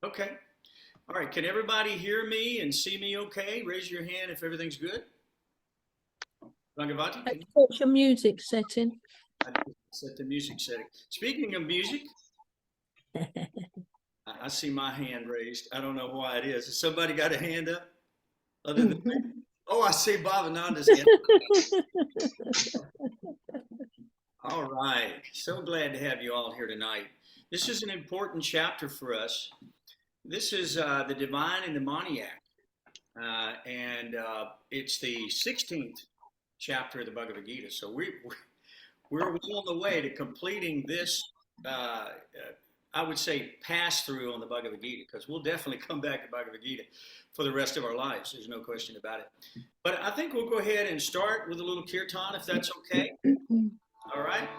Okay. All right. Can everybody hear me and see me okay? Raise your hand if everything's good. Bhagavad, can you What's your music setting? set the music setting? Speaking of music, I see my hand raised. I don't know why it is. Has somebody got a hand up? Other than oh, I see Bhavananda's hand. All right. So glad to have you all here tonight. This is an important chapter for us. This is the divine and demoniac. And it's the 16th chapter of the Bhagavad-gītā. So we're well on the way to completing this, I would say, pass through on the Bhagavad-gītā, because we'll definitely come back to Bhagavad-gītā for the rest of our lives. There's no question about it. But I think we'll go ahead and start with a little kirtan, if that's okay. All right.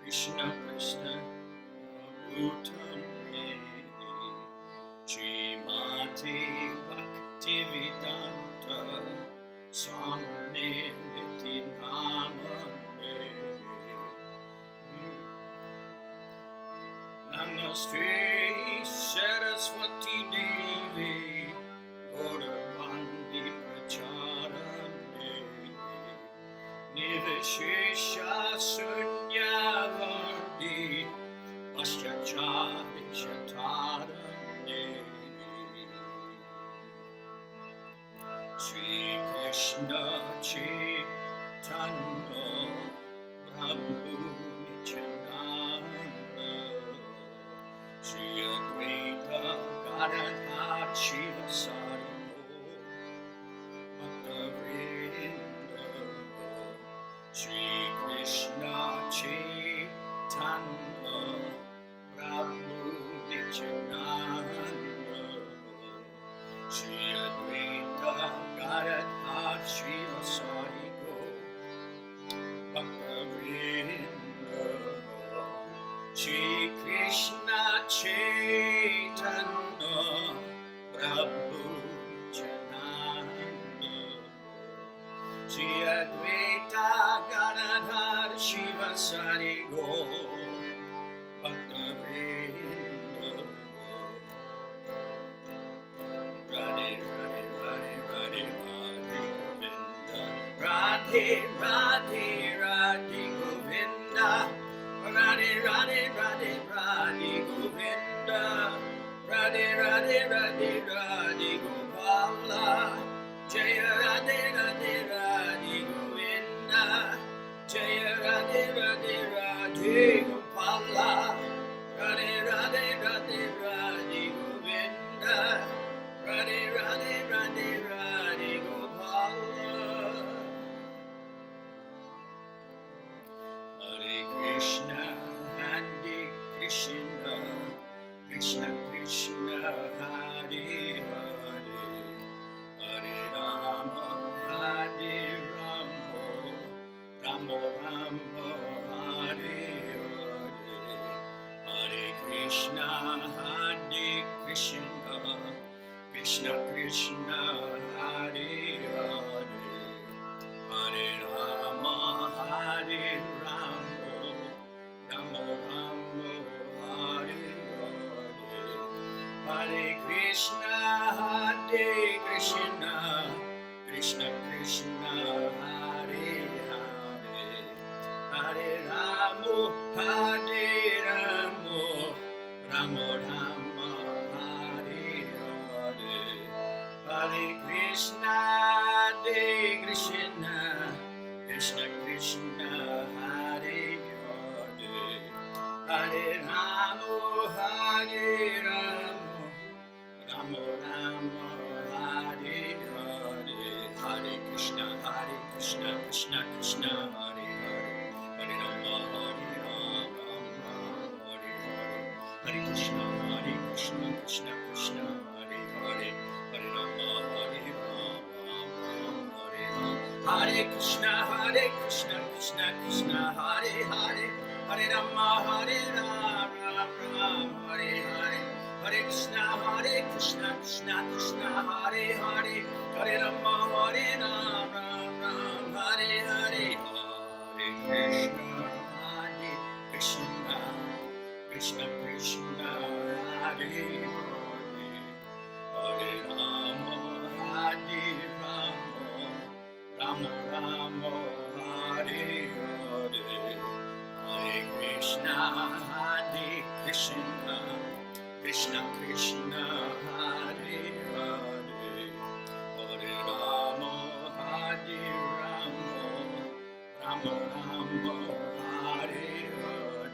Krishna Krishna Bhutame Srimati Bhakti Vedanta Swami Niti Namane Namaste Saraswati Devi Gauravandi Pracharane Nivishesha Sunyavandi Paschachari Shatarane Sri Krishna Chaitanya Prabhu Nityananda Sri Advaita Gadadhar Shivasari Shri Krishna Chaitanya Prabhu Nityananda Shri Advaita Gadadhar Shivasari Bhakta-vrinda Shri Krishna Chaitanya Prabhu Nityananda Shri Advaita Gadadhar Shivasari Bhakta-vrinda Radhe Radhe Radhe Radhe Radhe Govinda Radhe Radhe Radhe Govinda Radhe Radhe Radhe Radhe Govinda Radhe Radhe Radhe Radhe Gopala Jaya Radhe Radhe Radhe Govinda Jaya Radhe Radhe Radhe Gopala Radhe Radhe Radhe Radhe Govinda Radhe Radhe Radhe Radhe Gopala Hare Krishna Hare Krishna Krishna Krishna Hare Hare Hare Rama Hare Rama Rama Rama Hare Hare Hare Krishna Hare Krishna Krishna Krishna Hare Hare Hare Rama Hare Rama Rama Rama Hare Hare Hare Krishna Hare Krishna Krishna Krishna Hare Hare Hare Rama Hare Rama Rama Rama Hare Hare Hare Krishna Hare Krishna Krishna Krishna Hare Hare Hare Rama Hare Rama Rama Rama Hare Hare Hare Krishna Krishna Krishna Hare Hare Hare Rama Hare Rama Hare Krishna Krishna Krishna Hare Hare Hare Rama Hare Rama Hare Krishna Krishna Hare Hare Hare Rama Hare Rama Hare Hare Hare Krishna Krishna Krishna Hare Hare Hare Rama Hare Rama Ram Hare Hare Hare Krishna Krishna Krishna Hare Hare Hare Rama Hare Rama Rama Rama Hare Hare Hare Krishna Krishna Krishna Krishna Hare Hare Hare Rama Hare Rama Rama Rama Hare Hare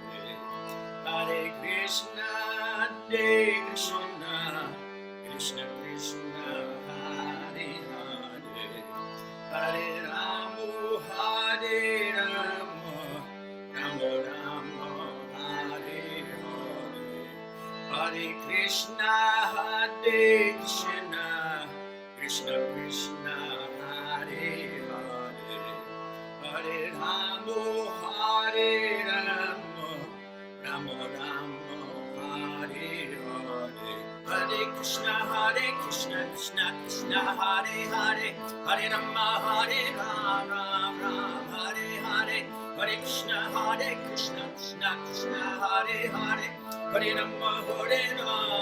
Hare Krishna Krishna Krishna Krishna Hare Hare Hare Rama Hare Rama Rama Rama Hare Hare Hare Krishna Krishna Krishna Krishna Hare Hare Hare Rama Hare Rama Rama Rama Hare Hare Hare Krishna Krishna Krishna Hare Hare Hare Rama Hare Rama Rama Hare Hare Hare Krishna Krishna Krishna Hare Hare Hare Rama Hare Rama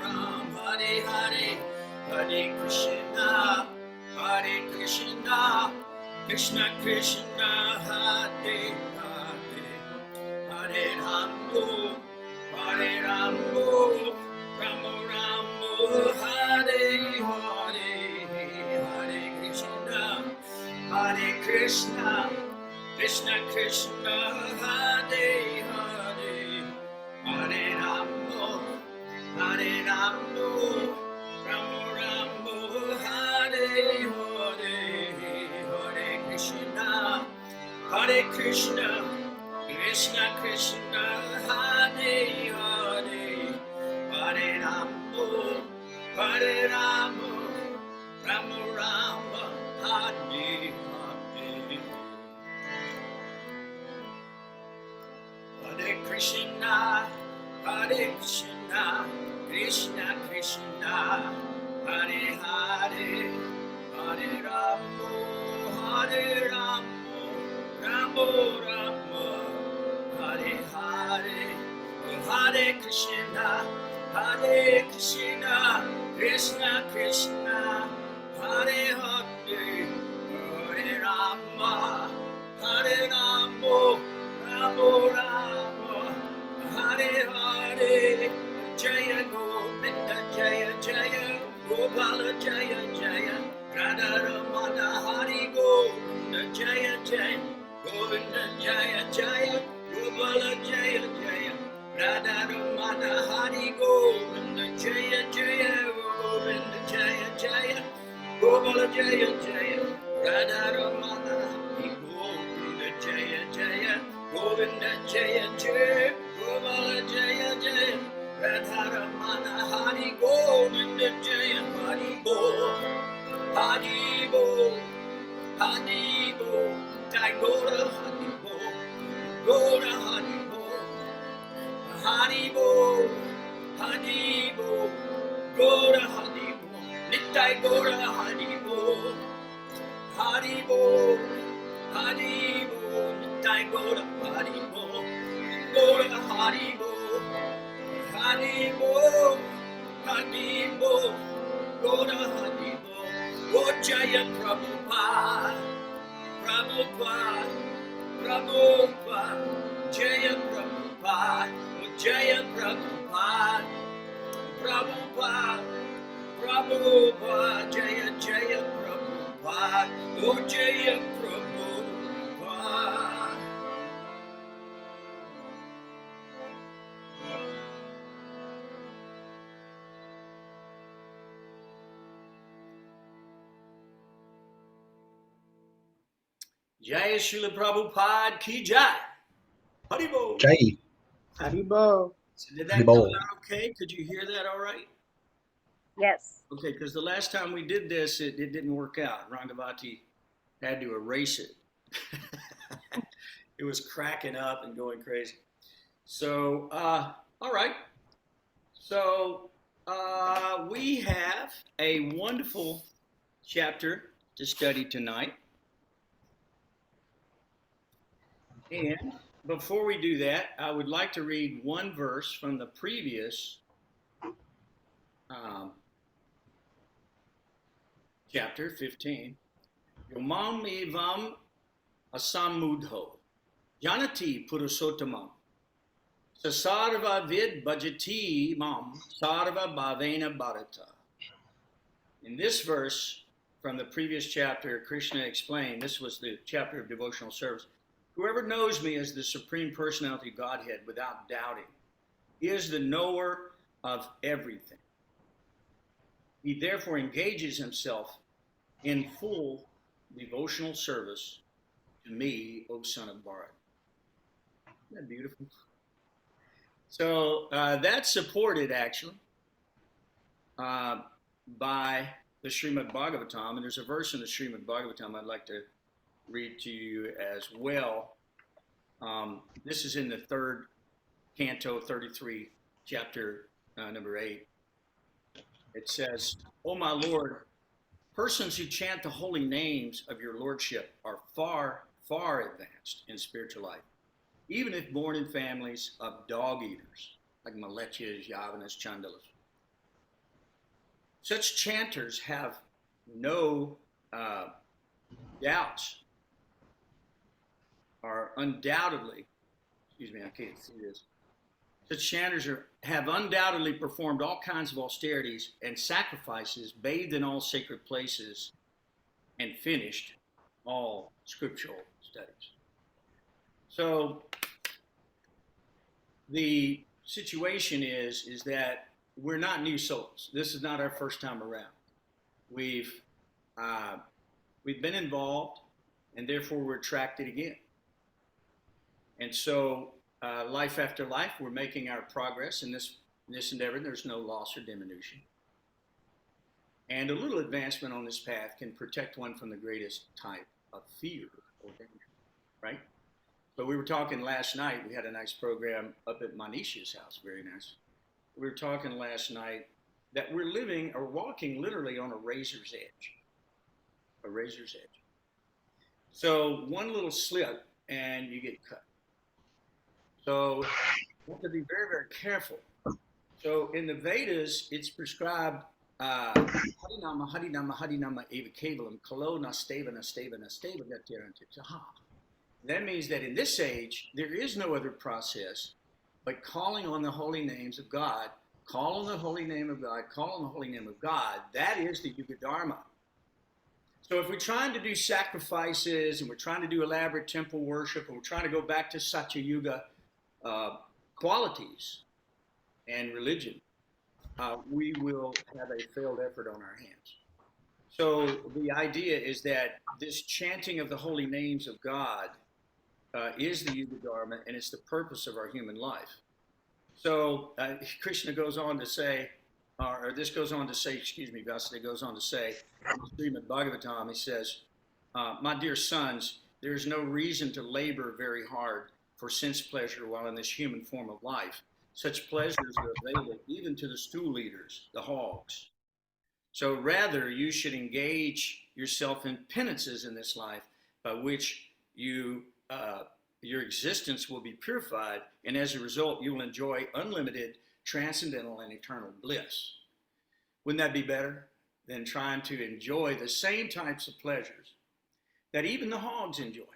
Rama Hare Hare Hare Krishna Krishna Krishna Hare Hare Hare Rama Rama Rama Hare Hare Hare Krishna Krishna Krishna Hare Hare Hare Rama Rama Rama Hare Hare Hare Krishna Krishna Krishna Hare Hare Hare Rama Rama Rama Hare Hare Hare Krishna Krishna Krishna Hare Hare Hare Rama Rama Rama Hare Hare Hare Krishna Krishna Krishna Hare Hare Hare Rama Rama Rama Hare Hare Jaya Govinda Jaya Jaya Gopala Jaya Jaya Radha Ramana Hari Govinda Jaya Jaya Govinda Jaya Jaya Gopala Jaya Jaya Radha Ramana Hari Govinda Jaya Jaya Govinda Jaya Jaya Gopala Jaya Jaya Radha Ramana Hari Govinda Jaya Jaya Govinda Jaya Jaya Gopala Jaya Jaya Radha Ramana Hari Govinda Jaya Hari Bol Hari Bol Hari Bol Jai Gora Hari Bol Gora Hari Bol Hari Bol Hari Bol Gora Hari Bol Nitai Gora Hari Bol Hari Bol Hari Bol Nitai Gora Hari Bol Gora Hari Bol Hari Bol Hari Bol Gora Hari Bol Oh Jaya Prabhupada Prabhupada Prabhupada Jaya Prabhupada Oh Jaya Prabhupada Prabhupada Prabhupada Jaya Jaya Prabhupada Oh Jaya Prabhupada Jai Srila Prabhupada Ki Jai. Haribo. Jai. Haribo. So did that come out okay? Could you hear that all right? Yes. Okay, because the last time we did this, it didn't work out. Rangavati had to erase it. It was cracking up and going crazy. So, all right. So we have a wonderful chapter to study tonight. And before we do that, I would like to read one verse from the previous chapter 15. Yomam evam asamudho janati purusottamam sasarva vid bhajati mam sarva bhavena bharata. In this verse from the previous chapter, Krishna explained, this was the chapter of devotional service, whoever knows me as the Supreme Personality of Godhead without doubting is the knower of everything. He therefore engages himself in full devotional service to me, O son of Bharat. Isn't that beautiful? So that's supported actually by the Srimad Bhagavatam, and there's a verse in the Srimad Bhagavatam I'd like to read to you as well. This is in the 3rd canto, 33, chapter number 8. It says, "O my Lord, persons who chant the holy names of your lordship are far, far advanced in spiritual life, even if born in families of dog eaters, like Malechas, Yavanas, Chandalas. Such chanters have no doubts, are undoubtedly, excuse me, I can't see this. Such chanters have undoubtedly performed all kinds of austerities and sacrifices, bathed in all sacred places, and finished all scriptural studies." So the situation is that we're not new souls. This is not our first time around. We've been involved, and therefore we're attracted again. And so life after life, we're making our progress in this endeavor. There's no loss or diminution. And a little advancement on this path can protect one from the greatest type of fear or danger, right? So we were talking last night. We had a nice program up at Manisha's house, very nice. We were talking last night that we're living or walking literally on a razor's edge. A razor's edge. So one little slip and you get cut. So you have to be very, very careful. So in the Vedas, it's prescribed Harinama, Harinama, Harinama, Eva Kevalam, Kalo Nasteva, Nasteva, Nasteva, Gatirantitaha. That means that in this age, there is no other process but calling on the holy names of God, call on the holy name of God, call on the holy name of God. That is the Yuga Dharma. So if we're trying to do sacrifices and we're trying to do elaborate temple worship and we're trying to go back to Satya Yuga qualities and religion, we will have a failed effort on our hands. So the idea is that this chanting of the holy names of God is the Yuga Dharma, and it's the purpose of our human life. So Krishna goes on to say, or this goes on to say, excuse me, Dasa goes on to say, in Srimad Bhagavatam, he says, "My dear sons, there is no reason to labor very hard for sense pleasure while in this human form of life. Such pleasures are available even to the stool eaters, the hogs. So rather, you should engage yourself in penances in this life by which your existence will be purified, and as a result, you will enjoy unlimited, transcendental, and eternal bliss." Wouldn't that be better than trying to enjoy the same types of pleasures that even the hogs enjoy,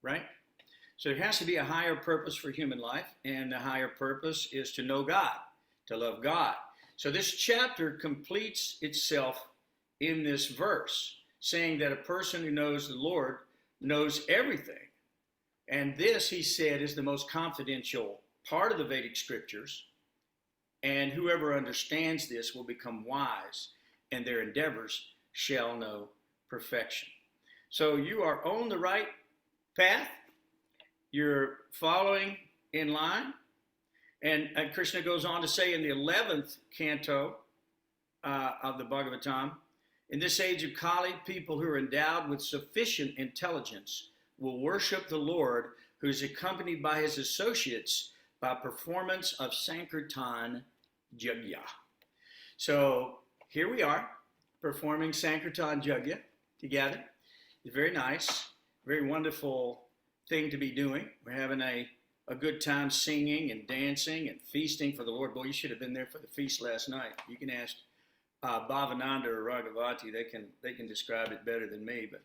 right? So there has to be a higher purpose for human life, and the higher purpose is to know God, to love God. So this chapter completes itself in this verse, saying that a person who knows the Lord knows everything. And this, he said, is the most confidential part of the Vedic scriptures. And whoever understands this will become wise, and their endeavors shall know perfection. So you are on the right path. You're following in line. And Krishna goes on to say in the 11th canto of the Bhagavatam, "In this age of Kali, people who are endowed with sufficient intelligence will worship the Lord, who is accompanied by his associates by performance of Sankirtan Yajna." So here we are. performing Sankirtan Yajna together. It's very nice, very wonderful thing to be doing. We're having a good time singing and dancing and feasting for the Lord. Boy, you should have been there for the feast last night. You can ask Bhavananda or Raghavati. They can describe it better than me, but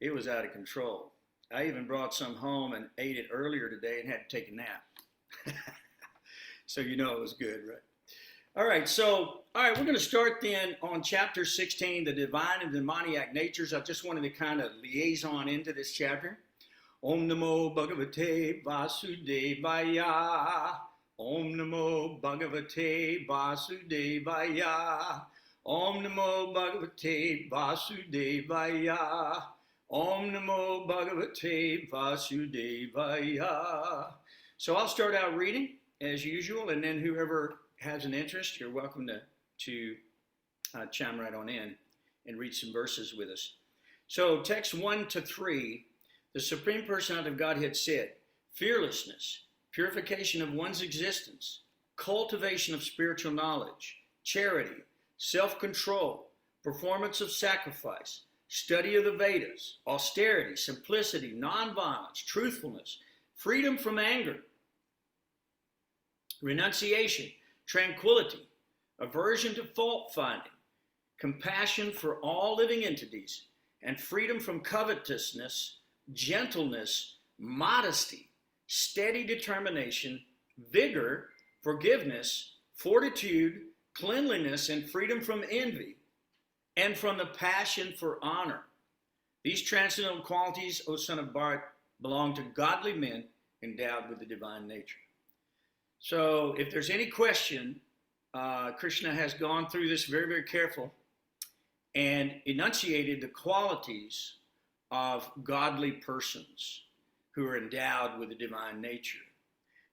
it was out of control. I even brought some home and ate it earlier today and had to take a nap. So you know it was good, right? All right, we're going to start then on chapter 16, the divine and demoniac natures. I just wanted to kind of liaison into this chapter. Om Namo Bhagavate Vasudevaya. Om Namo Bhagavate Vasudevaya. Om Namo Bhagavate Vasudevaya. Om Namo Bhagavate Vasudevaya. So I'll start out reading as usual, and then whoever has an interest, you're welcome to chime right on in and read some verses with us. So text 1 to 3, the Supreme Personality of Godhead said, fearlessness, purification of one's existence, cultivation of spiritual knowledge, charity, self-control, performance of sacrifice, study of the Vedas, austerity, simplicity, nonviolence, truthfulness, freedom from anger, renunciation, tranquility, aversion to fault finding, compassion for all living entities, and freedom from covetousness, gentleness, modesty, steady determination, vigor, forgiveness, fortitude, cleanliness, and freedom from envy, and from the passion for honor. These transcendental qualities, O son of Bharat, belong to godly men endowed with the divine nature. So if there's any question, Krishna has gone through this very, very careful and enunciated the qualities of godly persons who are endowed with the divine nature.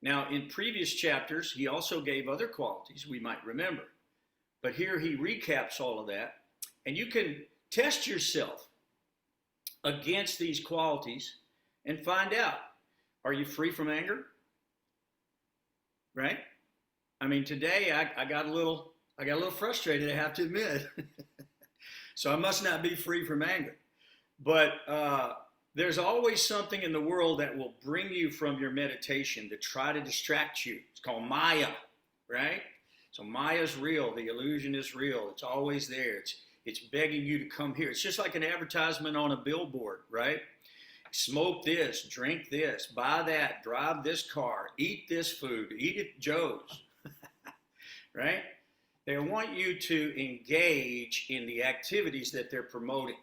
Now, in previous chapters, he also gave other qualities we might remember. But here he recaps all of that. And you can test yourself against these qualities and find out, are you free from anger? Right? I mean, today I got a little frustrated, I have to admit. So I must not be free from anger. But there's always something in the world that will bring you from your meditation to try to distract you. It's called Maya, right? So Maya's real. The illusion is real. It's always there. It's begging you to come here. It's just like an advertisement on a billboard, right? Smoke this, drink this, buy that, drive this car, eat this food, eat at Joe's, right? They want you to engage in the activities that they're promoting.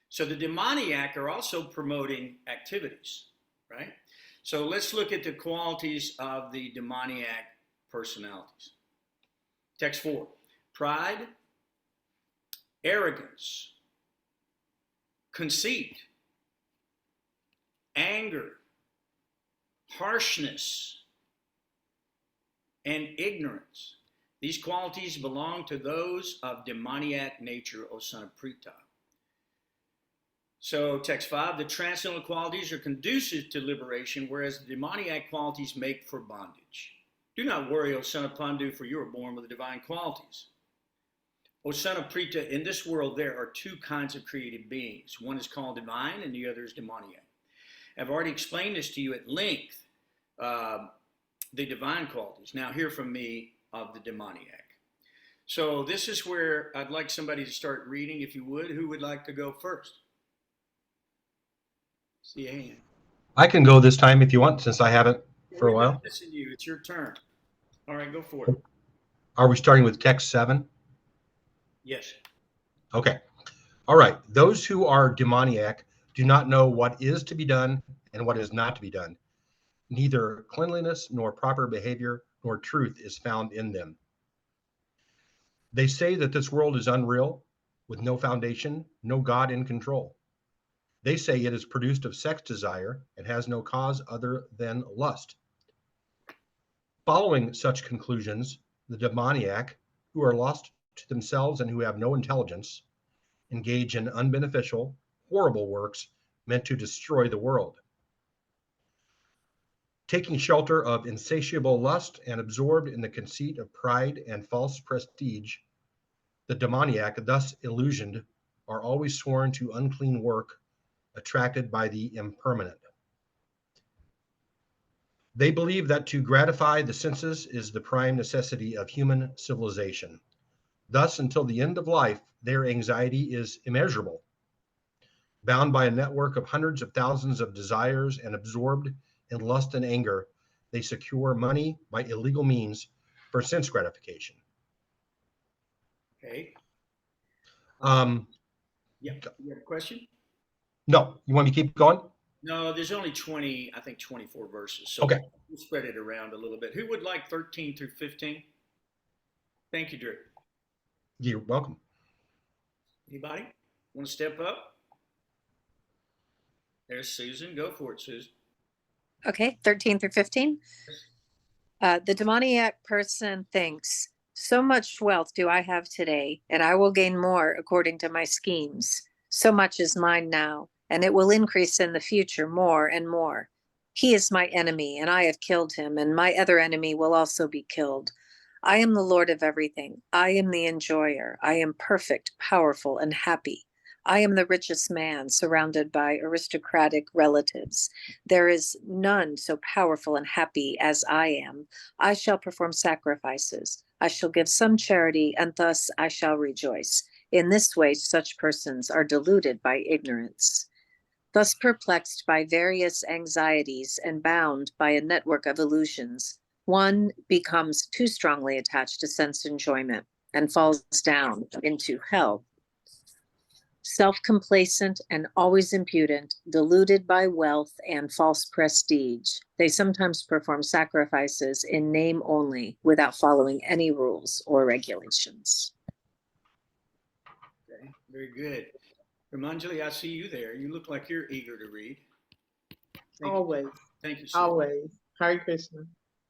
So the demoniac are also promoting activities, right? So let's look at the qualities of the demoniac personalities. Text 4, pride, arrogance, conceit, anger, harshness, and ignorance. These qualities belong to those of demoniac nature, O son of Prita. So text 5, the transcendental qualities are conducive to liberation, whereas the demoniac qualities make for bondage. Do not worry, O son of Pandu, for you are born with the divine qualities. O son of Prita, in this world there are two kinds of created beings. One is called divine and the other is demoniac. I've already explained this to you at length, the divine qualities. Now hear from me of the demoniac. So this is where I'd like somebody to start reading, if you would. Who would like to go first? See a hand. I can go this time if you want, since I haven't for a while. Listen to you. It's your turn. All right, go for it. Are we starting with text 7? Yes. Okay. All right. Those who are demoniac do not know what is to be done and what is not to be done. Neither cleanliness nor proper behavior nor truth is found in them. They say that this world is unreal, with no foundation, no God in control. They say it is produced of sex desire and has no cause other than lust. Following such conclusions, the demoniac, who are lost to themselves and who have no intelligence, engage in unbeneficial, horrible works meant to destroy the world. Taking shelter of insatiable lust and absorbed in the conceit of pride and false prestige, The demoniac, thus illusioned, are always sworn to unclean work, attracted by the impermanent. They believe that to gratify the senses is the prime necessity of human civilization. Thus, until the end of life, their anxiety is immeasurable. Bound by a network of hundreds of thousands of desires and absorbed in lust and anger, they secure money by illegal means for sense gratification. Okay. Um, Yeah. You have a question? no, you want me to keep going? No, there's only 24 verses. So Okay. we'll spread it around a little bit. Who would like 13 through 15? Thank you, Drew. You're welcome. Anybody want to step up? There's Susan. Go for it, Susan. Okay, 13 through 15. The demoniac person thinks, so much wealth do I have today, and I will gain more according to my schemes. So much is mine now, and it will increase in the future more and more. He is my enemy, and I have killed him, and my other enemy will also be killed. I am the Lord of everything. I am the enjoyer. I am perfect, powerful, and happy. I am the richest man, surrounded by aristocratic relatives. There is none so powerful and happy as I am. I shall perform sacrifices. I shall give some charity, and thus I shall rejoice. In this way, such persons are deluded by ignorance. Thus perplexed by various anxieties and bound by a network of illusions, one becomes too strongly attached to sense enjoyment and falls down into hell. Self-complacent and always impudent, deluded by wealth and false prestige, they sometimes perform sacrifices in name only, without following any rules or regulations. Okay, very good. Ramanjali, I see you there. You look like you're eager to read. Thank you. Always, Thank you, Susan. always. Hare Krishna.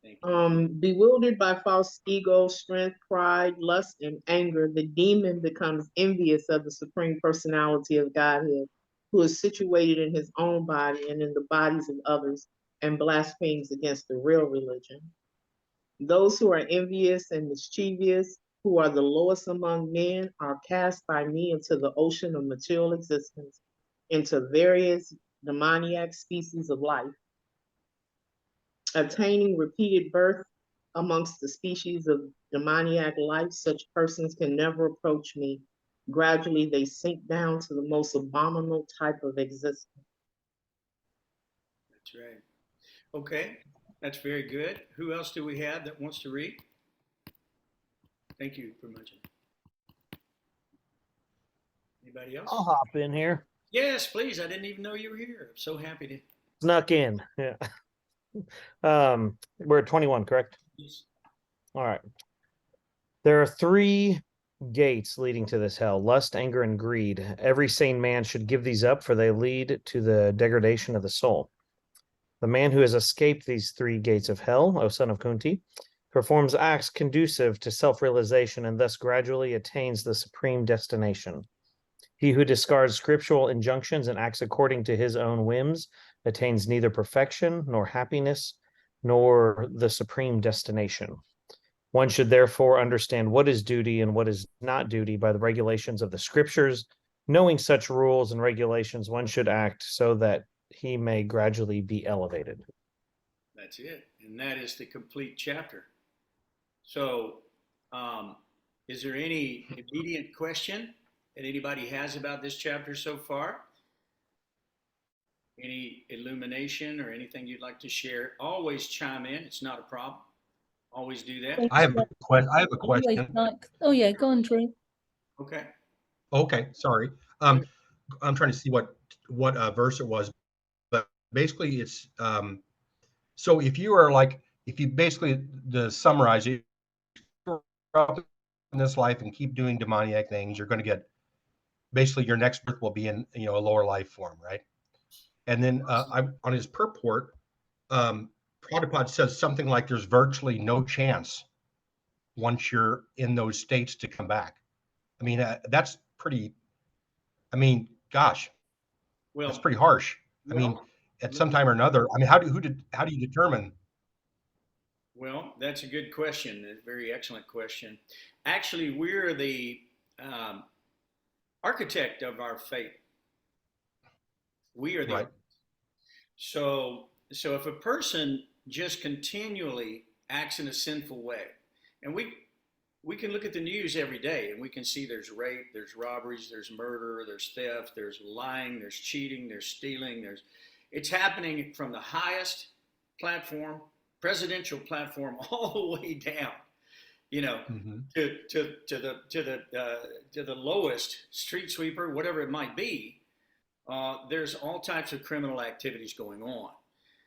Thank you. Bewildered by false ego, strength, pride, lust, and anger, the demon becomes envious of the Supreme Personality of Godhead, who is situated in his own body and in the bodies of others, and blasphemes against the real religion. Those who are envious and mischievous, who are the lowest among men, are cast by me into the ocean of material existence, into various demoniac species of life. Attaining repeated birth amongst the species of demoniac life, such persons can never approach me. Gradually, they sink down to the most abominable type of existence. That's right. Okay, that's very good. Who else do we have that wants to read? Thank you, Ramanjali. Anybody else? I'll hop in here. Yes, please. I didn't even know you were here. I'm so happy to. Snuck in. Yeah. We're at 21, correct? Yes. All right. There are 3 gates leading to this hell: lust, anger, and greed. Every sane man should give these up, for they lead to the degradation of the soul. The man who has escaped these 3 gates of hell, O son of Kunti, performs acts conducive to self-realization and thus gradually attains the supreme destination. He who discards scriptural injunctions and acts according to his own whims attains neither perfection nor happiness nor the supreme destination. One should therefore understand what is duty and what is not duty by the regulations of the scriptures. Knowing such rules and regulations, one should act so that he may gradually be elevated. That's it. And that is the complete chapter. So, is there any immediate question that anybody has about this chapter so far? Any illumination or anything you'd like to share? Always chime in. It's not a problem. Always do that. I have a question. Oh yeah, go on, Drew. Okay. Okay, sorry. I'm trying to see what verse it was, but basically it's so if you basically to summarize it, up in this life and keep doing demoniac things, you're going to get basically your next birth will be in a lower life form, right? And then on his purport, Prabhupada says something like there's virtually no chance once you're in those states to come back. I mean, that's pretty. I mean, gosh, Well, that's pretty harsh. I mean, at some time or another. I mean, how do you determine? Well, that's a good question. A very excellent question. Actually, we're the um, architect of our fate. We are the Right. so if a person just continually acts in a sinful way, and we can look at the news every day and we can see there's rape, there's robberies, there's murder, there's theft, there's lying, there's cheating, there's stealing, it's happening from the highest platform, presidential platform, all the way down, you know, Mhm. to the lowest street sweeper, whatever it might be. There's all types of criminal activities going on.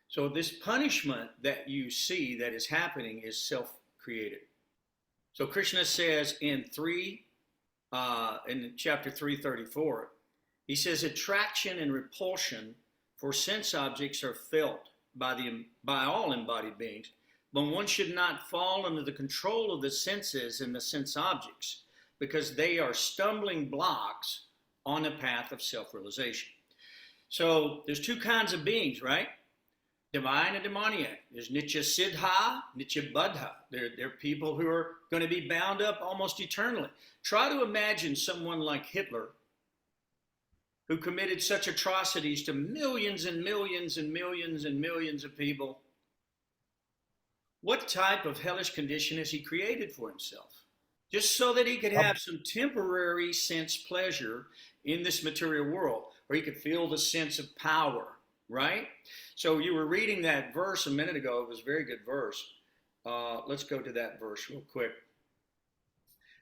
So this punishment that you see that is happening is self-created. So Krishna says in chapter 334, he says attraction and repulsion for sense objects are felt by all embodied beings, but one should not fall under the control of the senses and the sense objects, because they are stumbling blocks on the path of self-realization. So there's two kinds of beings, right? Divine and demoniac. There's Nitya Siddha, Nitya Buddha. They're people who are going to be bound up almost eternally. Try to imagine someone like Hitler, who committed such atrocities to millions and millions and millions and millions of people. What type of hellish condition has he created for himself? Just so that he could have some temporary sense pleasure in this material world, or he could feel the sense of power, right? So you were reading that verse a minute ago. It was a very good verse. Let's go to that verse real quick.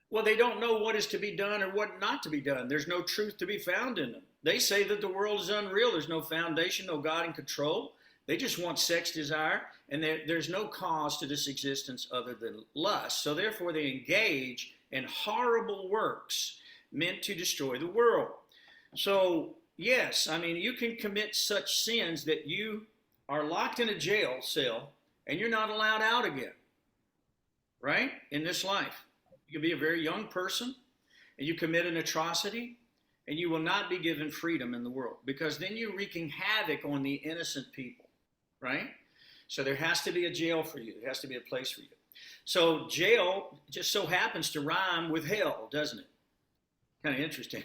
Well, they don't know what is to be done or what not to be done. There's no truth to be found in them. They say that the world is unreal. There's no foundation, no God in control. They just want sex desire, and there's no cause to this existence other than lust. So therefore, they engage in horrible works meant to destroy the world. So, yes, I mean, you can commit such sins that you are locked in a jail cell and you're not allowed out again, right? In this life. You can be a very young person and you commit an atrocity and you will not be given freedom in the world, because then you're wreaking havoc on the innocent people, right? So there has to be a jail for you. There has to be a place for you. So jail just so happens to rhyme with hell, doesn't it? Kind of interesting.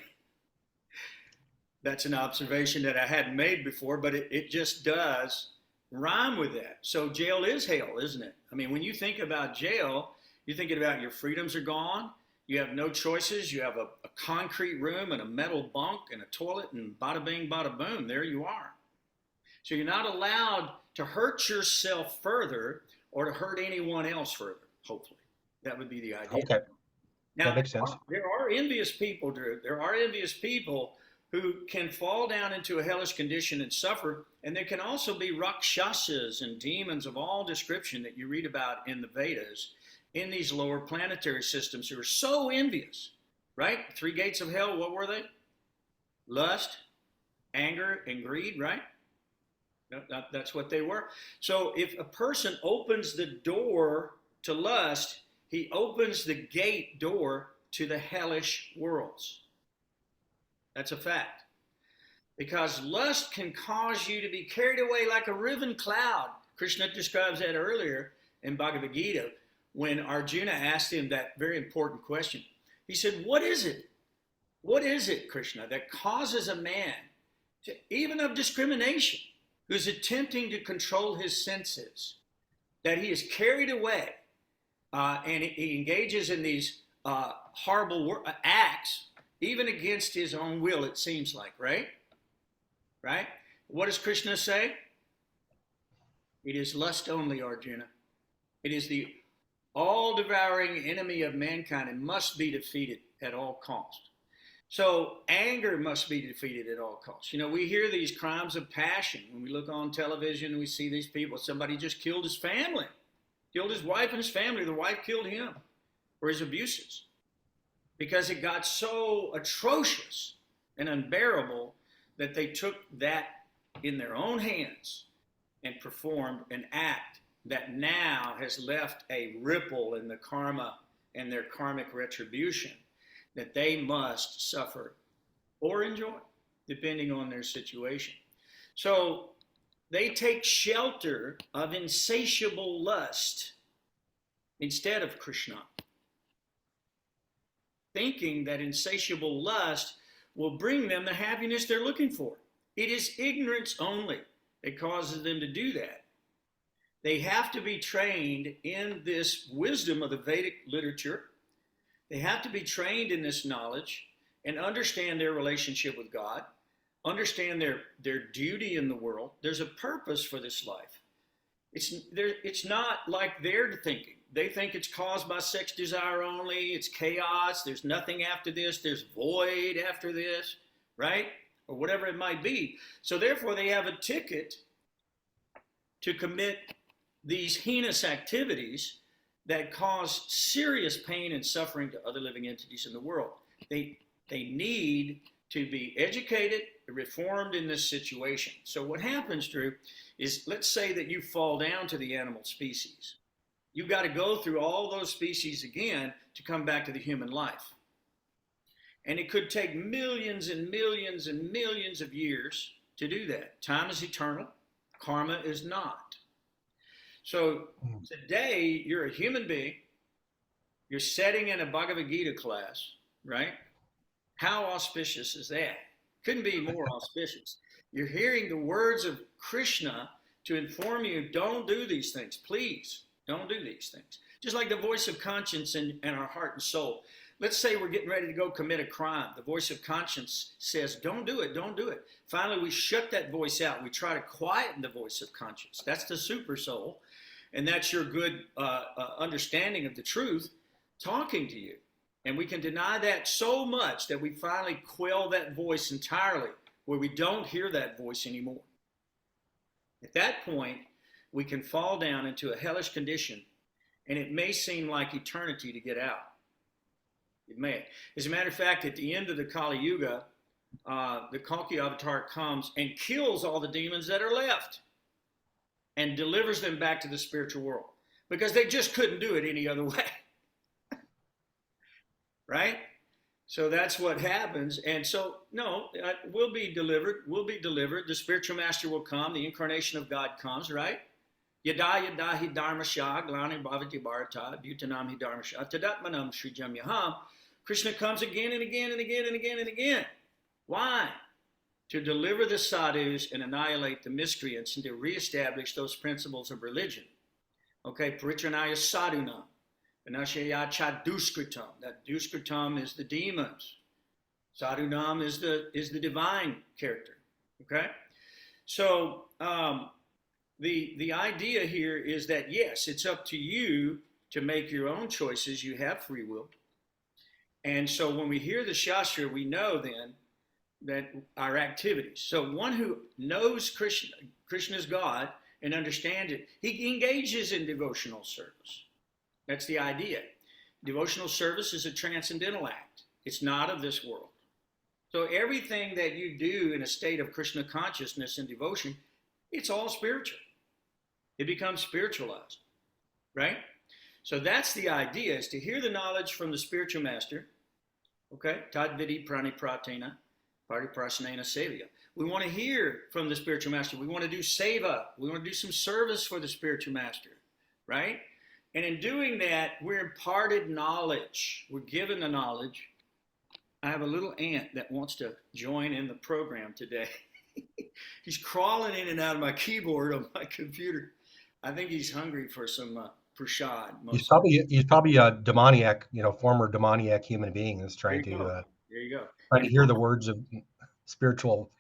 That's an observation that I hadn't made before, but it just does rhyme with that. So jail is hell, isn't it? I mean, when you think about jail, you're thinking about your freedoms are gone. You have no choices. You have a concrete room and a metal bunk and a toilet, and bada bing, bada boom, there you are. So you're not allowed to hurt yourself further or to hurt anyone else further, hopefully. That would be the idea. Okay. Now, That makes sense. there are envious people, Drew. There are envious people who can fall down into a hellish condition and suffer. And there can also be rakshasas and demons of all description that you read about in the Vedas in these lower planetary systems who are so envious, right? Three gates of hell, what were they? Lust, anger, and greed, right? That's what they were. So if a person opens the door to lust, he opens the gate door to the hellish worlds. That's a fact. Because lust can cause you to be carried away like a riven cloud. Krishna describes that earlier in Bhagavad-gītā when Arjuna asked him that very important question. He said, what is it? What is it, Krishna, that causes a man, to, even of discrimination, who's attempting to control his senses, that he is carried away and he engages in these horrible acts, even against his own will, it seems like, right? Right? What does Krishna say? It is lust only, Arjuna. It is the all-devouring enemy of mankind and must be defeated at all costs. So anger must be defeated at all costs. You know, we hear these crimes of passion. When we look on television and we see these people, somebody just killed his family, killed his wife and his family. The wife killed him for his abuses because it got so atrocious and unbearable that they took that in their own hands and performed an act that now has left a ripple in the karma and their karmic retribution that they must suffer or enjoy, depending on their situation. So they take shelter of insatiable lust instead of Krishna. thinking that insatiable lust will bring them the happiness they're looking for. It is ignorance only that causes them to do that. They have to be trained in this wisdom of the Vedic literature. They have to be trained in this knowledge and understand their relationship with God, understand their duty in the world. There's a purpose for this life. It's not like they're thinking. They think it's caused by sex desire only. It's chaos. There's nothing after this. There's void after this, right? Or whatever it might be. So therefore, they have a ticket to commit these heinous activities that cause serious pain and suffering to other living entities in the world. They need to be educated, reformed in this situation. So what happens, Drew, is let's say that you fall down to the animal species. You've got to go through all those species again to come back to the human life. And it could take millions and millions and millions of years to do that. Time is eternal. Karma is not. So today, you're a human being. You're sitting in a Bhagavad-gītā class, right? How auspicious is that? Couldn't be more auspicious. You're hearing the words of Krishna to inform you, don't do these things. Please, don't do these things. Just like the voice of conscience in our heart and soul. Let's say we're getting ready to go commit a crime. The voice of conscience says, don't do it, don't do it. Finally, we shut that voice out. We try to quieten the voice of conscience. That's the super soul. And that's your good understanding of the truth talking to you. And we can deny that so much that we finally quell that voice entirely, where we don't hear that voice anymore. At that point, we can fall down into a hellish condition, and it may seem like eternity to get out. It may. As a matter of fact, at the end of the Kali Yuga, the Kalki avatar comes and kills all the demons that are left and delivers them back to the spiritual world because they just couldn't do it any other way. Right? So that's what happens. And so, no, we'll be delivered. We'll be delivered. The spiritual master will come. The incarnation of God comes, right? Yada yada hi dharma shah, glani bhavati bharata, bhutanam hi dharma shah, tadatmanam srijam yaham. Krishna comes again and again and again and again and again. Why? To deliver the sadhus and annihilate the miscreants and to reestablish those principles of religion. Okay, paritranaya sadhunam. Vinashaya cha duskritam. That duskritam is the demons. Sadhunam is the divine character. Okay? So the idea here is that yes, it's up to you to make your own choices. You have free will. And so when we hear the Shastra, we know then that our activities. So one who knows Krishna's God and understands it, he engages in devotional service. That's the idea. Devotional service is a transcendental act. It's not of this world. So everything that you do in a state of Krishna consciousness and devotion, it's all spiritual. It becomes spiritualized, right? So that's the idea, is to hear the knowledge from the spiritual master. Okay? Tad vidi prani pratena, pariprasnena sevya. We want to hear from the spiritual master. We want to do seva. We want to do some service for the spiritual master, right? And in doing that, we're imparted knowledge. We're given the knowledge. I have a little ant that wants to join in the program today. He's crawling in and out of my keyboard on my computer. I think he's hungry for some prasad. He's probably a demoniac, former demoniac human being that's trying to hear the words of spiritual,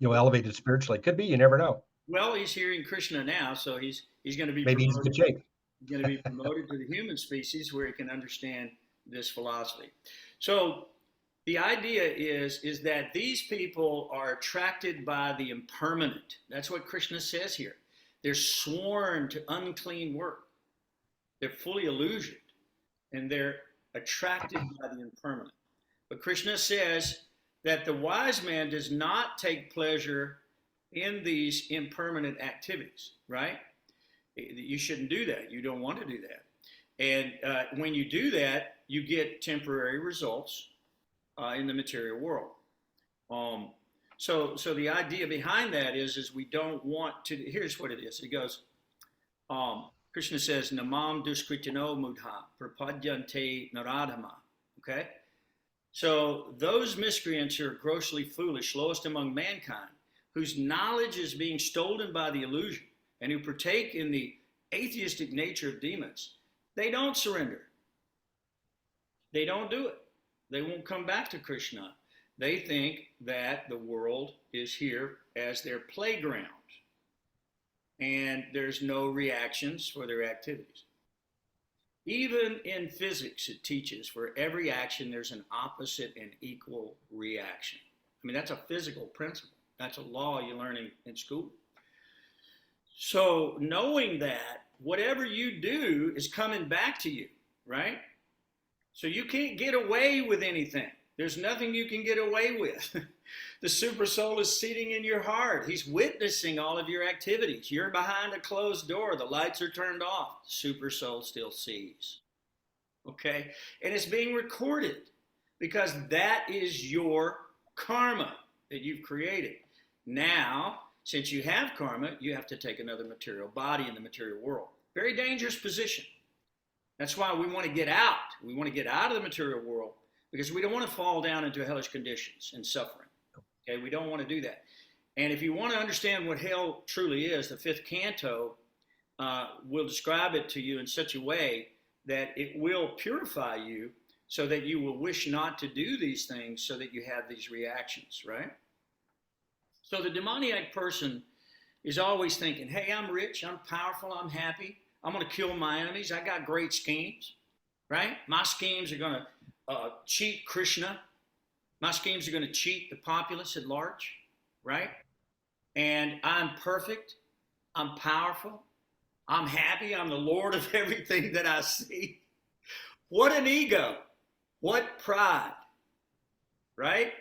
elevated spiritually. Could be, you never know. Well, he's hearing Krishna now, so he's going to be maybe he's in good shape. He's going to be promoted to the human species where he can understand this philosophy. So the idea is that these people are attracted by the impermanent. That's what Krishna says here. They're sworn to unclean work. They're fully illusioned, and they're attracted by the impermanent. But Krishna says that the wise man does not take pleasure in these impermanent activities, right? You shouldn't do that. You don't want to do that. And when you do that, you get temporary results in the material world. So the idea behind that is we don't want to. Here's what it is. It goes. Krishna says, "Namam duskritino mudha prapadyante naradhama." Okay, So those miscreants who are grossly foolish, lowest among mankind, whose knowledge is being stolen by the illusion, and who partake in the atheistic nature of demons, they don't surrender. They don't do it. They won't come back to Krishna. They think that the world is here as their playground, and there's no reactions for their activities. Even in physics, it teaches for every action, there's an opposite and equal reaction. I mean, that's a physical principle. That's a law you learn in school. So knowing that, whatever you do is coming back to you, right? So you can't get away with anything. There's nothing you can get away with. The super soul is sitting in your heart. He's witnessing all of your activities. You're behind a closed door. The lights are turned off. Super soul still sees. Okay? And it's being recorded because that is your karma that you've created. Now, since you have karma, you have to take another material body in the material world. Very dangerous position. That's why we want to get out. We want to get out of the material world because we don't want to fall down into hellish conditions and suffering. Okay, we don't want to do that. And if you want to understand what hell truly is, the 5th canto will describe it to you in such a way that it will purify you so that you will wish not to do these things so that you have these reactions, right? So the demoniac person is always thinking, hey, I'm rich, I'm powerful, I'm happy, I'm going to kill my enemies, I got great schemes, right? My schemes are going to cheat Krishna. My schemes are going to cheat the populace at large, right? And I'm perfect, I'm powerful, I'm happy, I'm the Lord of everything that I see. What an ego, what pride, right?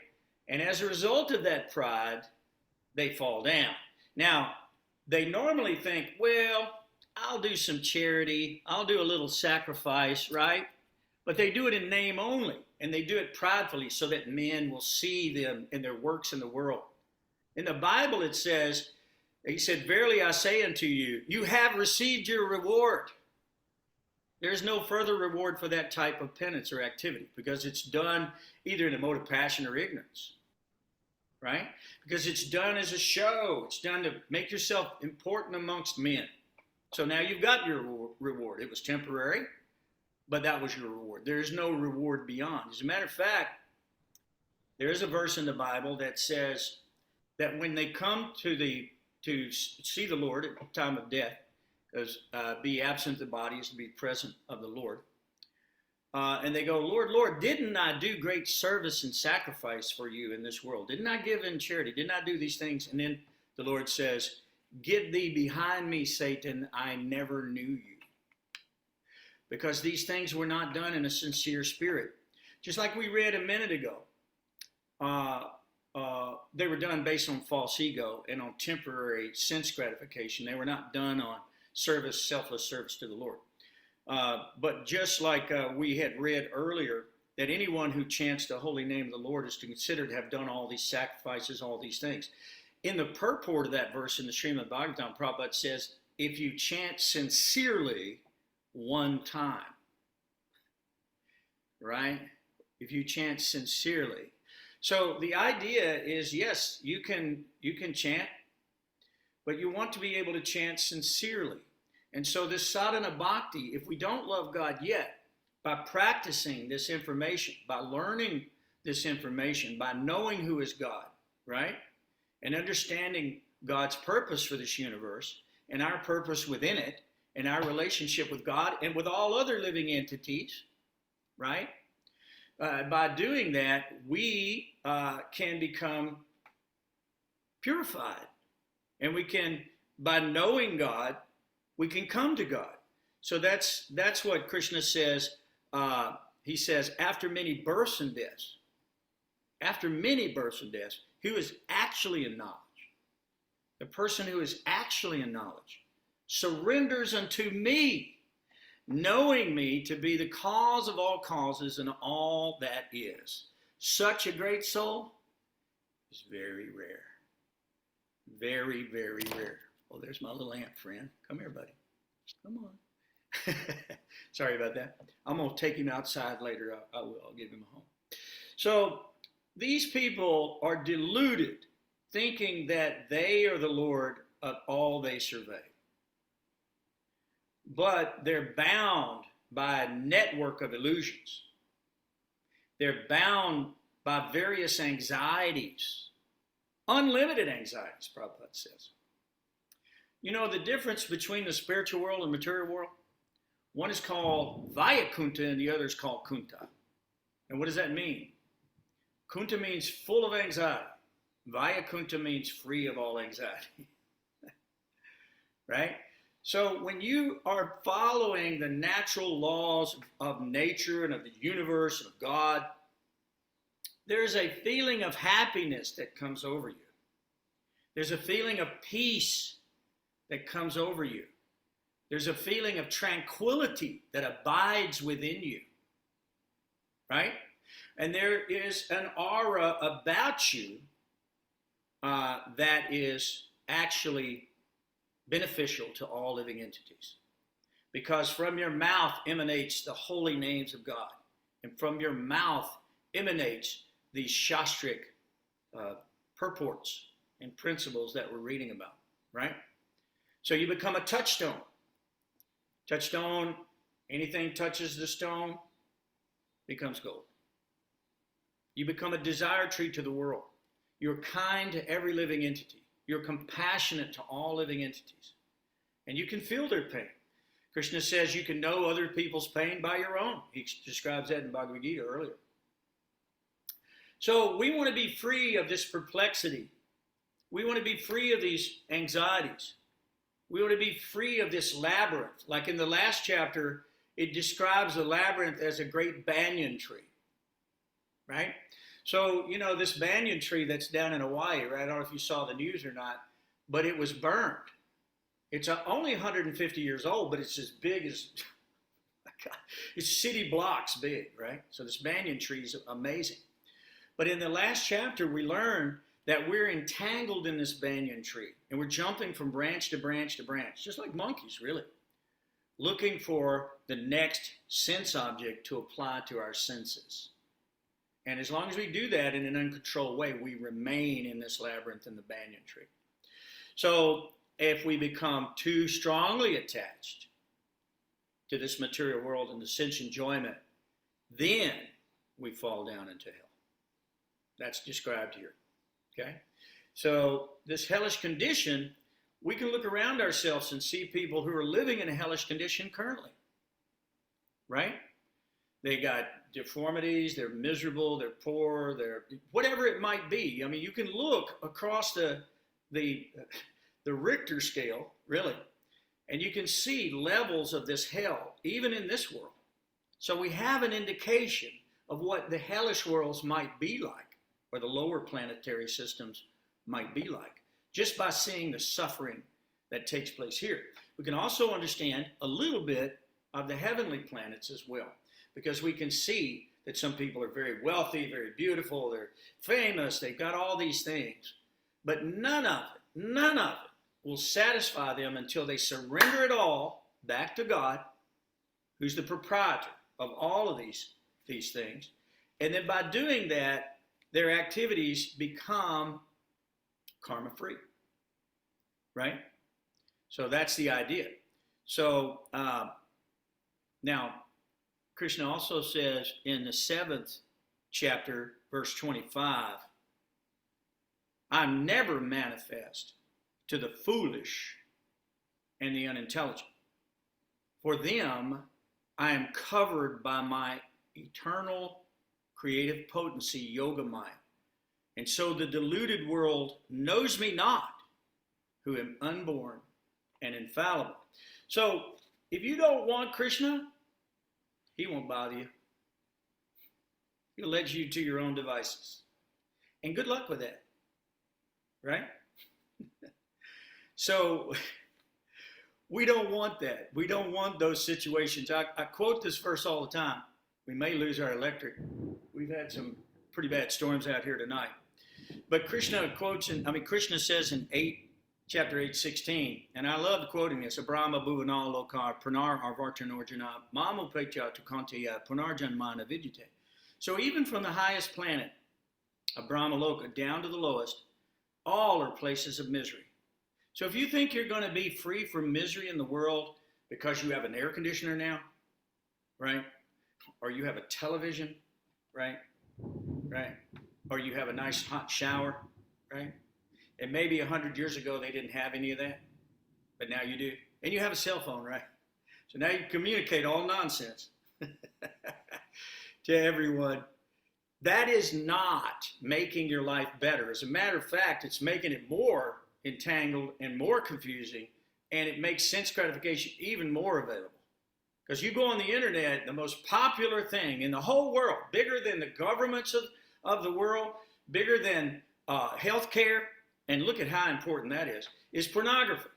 And as a result of that pride, they fall down. Now, they normally think, well, I'll do some charity, I'll do a little sacrifice, right? But they do it in name only, and they do it pridefully so that men will see them in their works in the world. In the Bible it says, he said, verily I say unto you, you have received your reward. There's no further reward for that type of penance or activity because it's done either in a mode of passion or ignorance, right? Because it's done as a show. It's done to make yourself important amongst men. So now you've got your reward. It was temporary, but that was your reward. There is no reward beyond. As a matter of fact, there is a verse in the Bible that says that when they come to see the Lord at the time of death, because be absent of the body is to be present of the Lord. And they go, Lord, Lord, didn't I do great service and sacrifice for you in this world? Didn't I give in charity? Didn't I do these things? And then the Lord says, get thee behind me, Satan, I never knew you. Because these things were not done in a sincere spirit. Just like we read a minute ago, they were done based on false ego and on temporary sense gratification. They were not done on service, selfless service to the Lord. But just like we had read earlier, that anyone who chants the holy name of the Lord is to consider to have done all these sacrifices, all these things. In the purport of that verse in the Srimad Bhagavatam, Prabhupada says, if you chant sincerely one time, right? If you chant sincerely. So the idea is, yes, you can chant, but you want to be able to chant sincerely. And so this sadhana bhakti, if we don't love God yet, by practicing this information, by learning this information, by knowing who is God, right? And understanding God's purpose for this universe and our purpose within it and our relationship with God and with all other living entities, right? By doing that, we can become purified. And we can, by knowing God, we can come to God. So that's what Krishna says. He says, after many births and deaths, who is actually in knowledge, the person who is actually in knowledge, surrenders unto me, knowing me to be the cause of all causes and all that is. Such a great soul is very rare. Very, very rare. Oh, there's my little ant friend. Come here, buddy. Come on. Sorry about that. I'm going to take him outside later. I will. I'll give him a home. So these people are deluded, thinking that they are the Lord of all they survey. But they're bound by a network of illusions. They're bound by various anxieties, unlimited anxieties, Prabhupada says. You know the difference between the spiritual world and material world? One is called Vayakunta and the other is called Kunta. And what does that mean? Kunta means full of anxiety. Vayakunta means free of all anxiety. Right? So when you are following the natural laws of nature and of the universe and of God, there's a feeling of happiness that comes over you. There's a feeling of peace that comes over you. There's a feeling of tranquility that abides within you. Right? And there is an aura about you that is actually beneficial to all living entities. Because from your mouth emanates the holy names of God. And from your mouth emanates these shastric purports and principles that we're reading about, right? So you become a touchstone. Touchstone, anything touches the stone becomes gold. You become a desire tree to the world. You're kind to every living entity. You're compassionate to all living entities. And you can feel their pain. Krishna says you can know other people's pain by your own. He describes that in Bhagavad-gītā earlier. So we want to be free of this perplexity. We want to be free of these anxieties. We want to be free of this labyrinth. Like in the last chapter, it describes the labyrinth as a great banyan tree. Right? So, you know, this banyan tree that's down in Hawaii, right? I don't know if you saw the news or not, but it was burned. It's only 150 years old, but it's as big as, it's city blocks big, right? So this banyan tree is amazing. But in the last chapter, we learn that we're entangled in this banyan tree, and we're jumping from branch to branch to branch, just like monkeys, really, looking for the next sense object to apply to our senses. And as long as we do that in an uncontrolled way, we remain in this labyrinth in the banyan tree. So if we become too strongly attached to this material world and the sense enjoyment, then we fall down into hell. That's described here. Okay? So this hellish condition, we can look around ourselves and see people who are living in a hellish condition currently. Right? They got deformities, they're miserable, they're poor, they're whatever it might be. I mean, you can look across the Richter scale, really, and you can see levels of this hell, even in this world. So we have an indication of what the hellish worlds might be like, or the lower planetary systems might be like, just by seeing the suffering that takes place here. We can also understand a little bit of the heavenly planets as well, because we can see that some people are very wealthy, very beautiful, they're famous, they've got all these things. But none of it will satisfy them until they surrender it all back to God, who's the proprietor of all of these things. And then by doing that, their activities become karma-free, right? So that's the idea. So now, Krishna also says in the 7th chapter, verse 25, I'm never manifest to the foolish and the unintelligent. For them, I am covered by my eternal creative potency, yoga maya. And so the deluded world knows me not, who am unborn and infallible. So if you don't want Krishna, he won't bother you. He'll let you to your own devices. And good luck with that. Right? So we don't want that. We don't want those situations. I quote this verse all the time. We may lose our electric. We've had some pretty bad storms out here tonight. But Krishna says in chapter 8:16, and I love quoting this, Brahma Bhuvanal Lokar Pranar Arvartanorjana Mamu Petya Tukanteya Punarjanmana Vidyate. So even from the highest planet of Brahmaloka down to the lowest, all are places of misery. So if you think you're going to be free from misery in the world because you have an air conditioner now, right? Or you have a television, right? Right? Or you have a nice hot shower, right? And maybe 100 years ago they didn't have any of that, but now you do. And you have a cell phone, right? So now you communicate all nonsense to everyone. That is not making your life better. As a matter of fact, it's making it more entangled and more confusing, and it makes sense gratification even more available. Because you go on the internet, the most popular thing in the whole world, bigger than the governments of the world, bigger than healthcare, and look at how important that is pornography.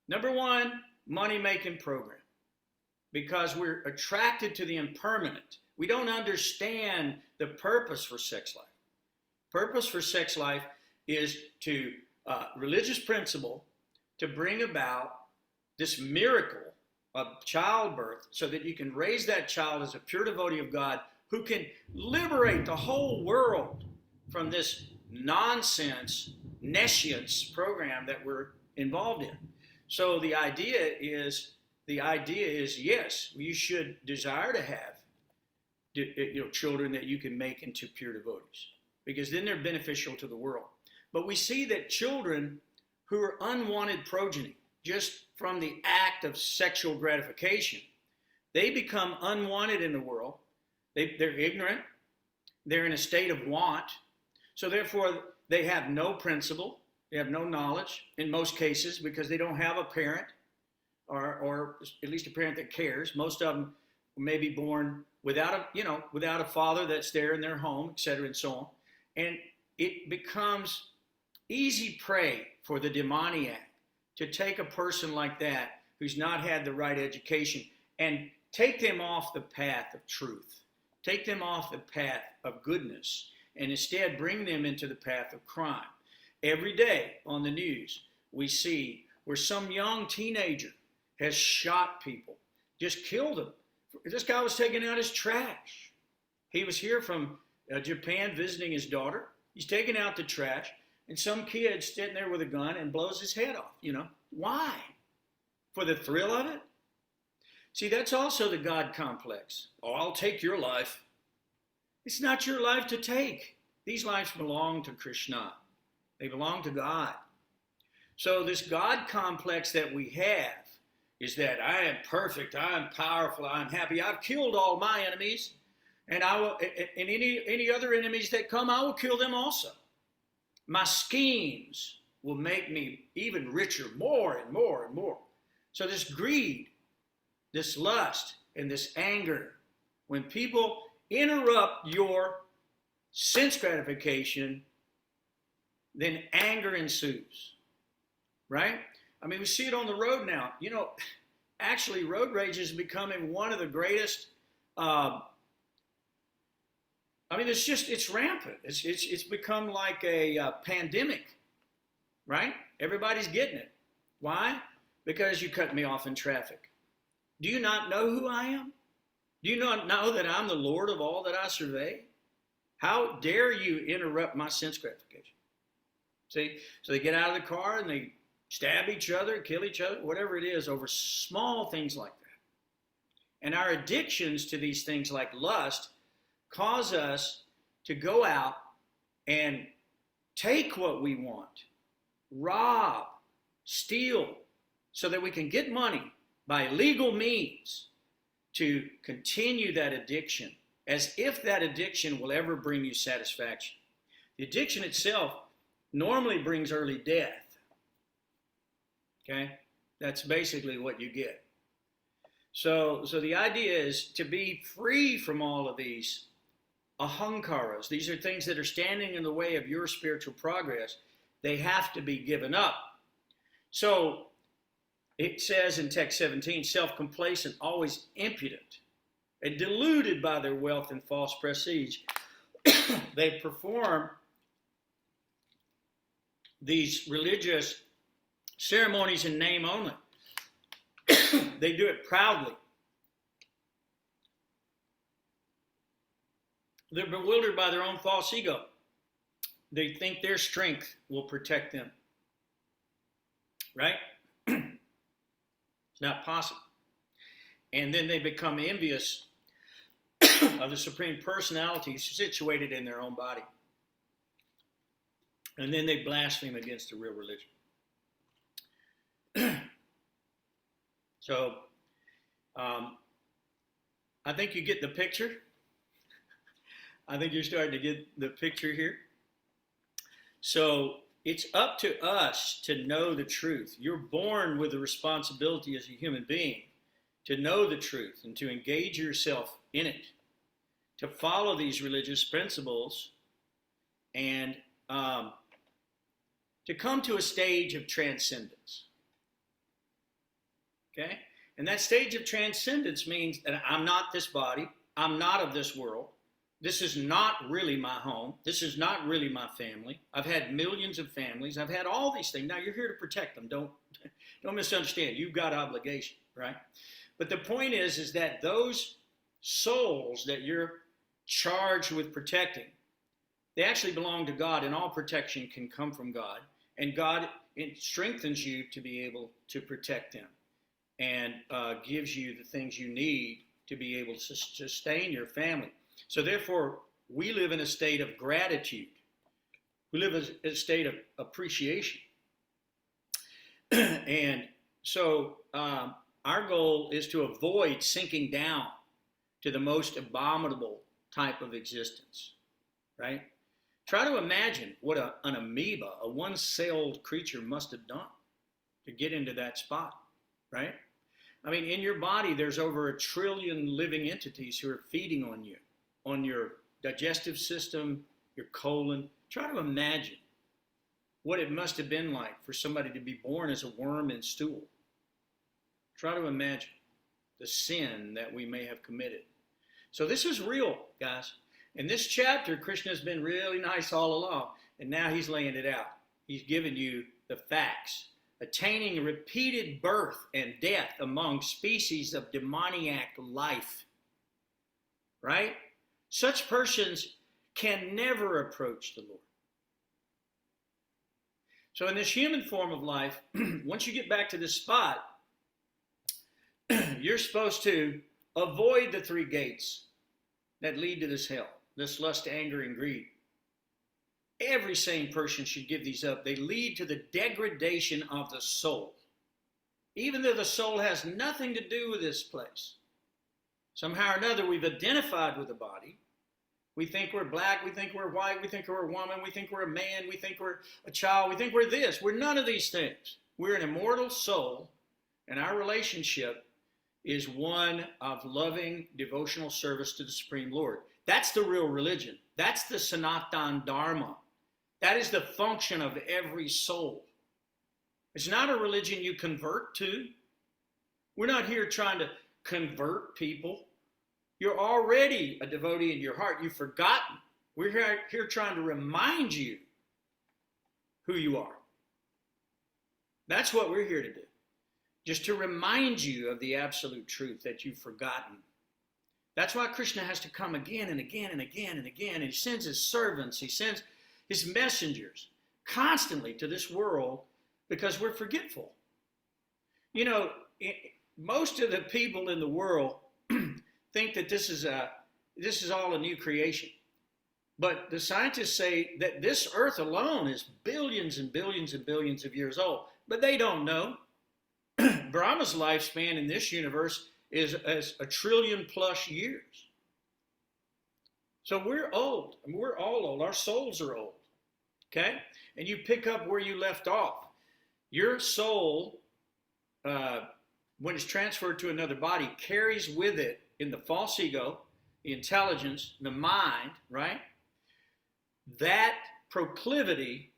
Number one, money-making program. Because we're attracted to the impermanent. We don't understand the purpose for sex life. Purpose for sex life is to religious principle to bring about this miracle of childbirth so that you can raise that child as a pure devotee of God who can liberate the whole world from this nonsense, nescience program that we're involved in. So the idea is yes, you should desire to have children that you can make into pure devotees, because then they're beneficial to the world. But we see that children who are unwanted progeny, just from the act of sexual gratification, they become unwanted in the world. They're ignorant. They're in a state of want. So therefore, they have no principle. They have no knowledge in most cases because they don't have a parent or at least a parent that cares. Most of them may be born without a father that's there in their home, et cetera, and so on. And it becomes easy prey for the demoniac to take a person like that who's not had the right education and take them off the path of truth, take them off the path of goodness, and instead bring them into the path of crime. Every day on the news, we see where some young teenager has shot people, just killed them. This guy was taking out his trash. He was here from Japan visiting his daughter. He's taking out the trash, and some kid sitting there with a gun and blows his head off. Why? For the thrill of it? See, that's also the God complex. Oh, I'll take your life. It's not your life to take. These lives belong to Krishna. They belong to God. So this God complex that we have is that I am perfect, I am powerful, I am happy. I've killed all my enemies, and I will, and any other enemies that come, I will kill them also. My schemes will make me even richer, more and more and more. So this greed, this lust, and this anger, when people interrupt your sense gratification, then anger ensues, right? I mean, we see it on the road now. Actually, road rage is becoming one of the greatest. It's rampant. It's become like a pandemic, right? Everybody's getting it. Why? Because you cut me off in traffic. Do you not know who I am? Do you not know that I'm the Lord of all that I survey? How dare you interrupt my sense gratification? See, so they get out of the car and they stab each other, kill each other, whatever it is, over small things like that. And our addictions to these things like lust cause us to go out and take what we want, rob, steal, so that we can get money by legal means to continue that addiction, as if that addiction will ever bring you satisfaction. The addiction itself normally brings early death. Okay? That's basically what you get. So the idea is to be free from all of these ahankaras. These are things that are standing in the way of your spiritual progress. They have to be given up. So it says in text 17, self-complacent, always impudent, and deluded by their wealth and false prestige. They perform these religious ceremonies in name only. They do it proudly. They're bewildered by their own false ego. They think their strength will protect them. Right? It's not possible. And then they become envious of the Supreme Personality situated in their own body. And then they blaspheme against the real religion. So, I think you get the picture. I think you're starting to get the picture here. So, it's up to us to know the truth. You're born with the responsibility as a human being to know the truth and to engage yourself in it, to follow these religious principles, and to come to a stage of transcendence. Okay? And that stage of transcendence means that I'm not this body, I'm not of this world. This is not really my home. This is not really my family. I've had millions of families. I've had all these things. Now you're here to protect them. Don't misunderstand. You've got obligation, right? But the point is that those souls that you're charged with protecting, they actually belong to God, and all protection can come from God. And God strengthens you to be able to protect them and gives you the things you need to be able to sustain your family. So therefore, we live in a state of gratitude. We live in a state of appreciation. And so our goal is to avoid sinking down to the most abominable type of existence, right? Try to imagine what an amoeba, a one-celled creature must have done to get into that spot, right? I mean, in your body, there's over 1 trillion living entities who are feeding on you, on your digestive system, your colon. Try to imagine what it must have been like for somebody to be born as a worm in stool. Try to imagine the sin that we may have committed. So this is real, guys. In this chapter, Krishna has been really nice all along, and now he's laying it out. He's giving you the facts. Attaining repeated birth and death among species of demoniac life. Right? Such persons can never approach the Lord. So in this human form of life, once you get back to this spot, you're supposed to avoid the 3 gates that lead to this hell, this lust, anger, and greed. Every sane person should give these up. They lead to the degradation of the soul, even though the soul has nothing to do with this place. Somehow or another, we've identified with the body. We think we're black, we think we're white, we think we're a woman, we think we're a man, we think we're a child, we think we're this. We're none of these things. We're an immortal soul, and our relationship is one of loving devotional service to the Supreme Lord. That's the real religion. That's the Sanatan Dharma. That is the function of every soul. It's not a religion you convert to. We're not here trying to convert people. You're already a devotee in your heart. You've forgotten. We're here trying to remind you who you are. That's what we're here to do. Just to remind you of the absolute truth that you've forgotten. That's why Krishna has to come again and again and again and again. And he sends his servants, he sends his messengers constantly to this world because we're forgetful. You know, most of the people in the world think that this is all a new creation. But the scientists say that this earth alone is billions and billions and billions of years old. But they don't know. Brahma's lifespan in this universe is as 1 trillion plus years. So we're old. I mean, we're all old. Our souls are old. Okay? And you pick up where you left off. Your soul, when it's transferred to another body, carries with it in the false ego, the intelligence, the mind, right? That proclivity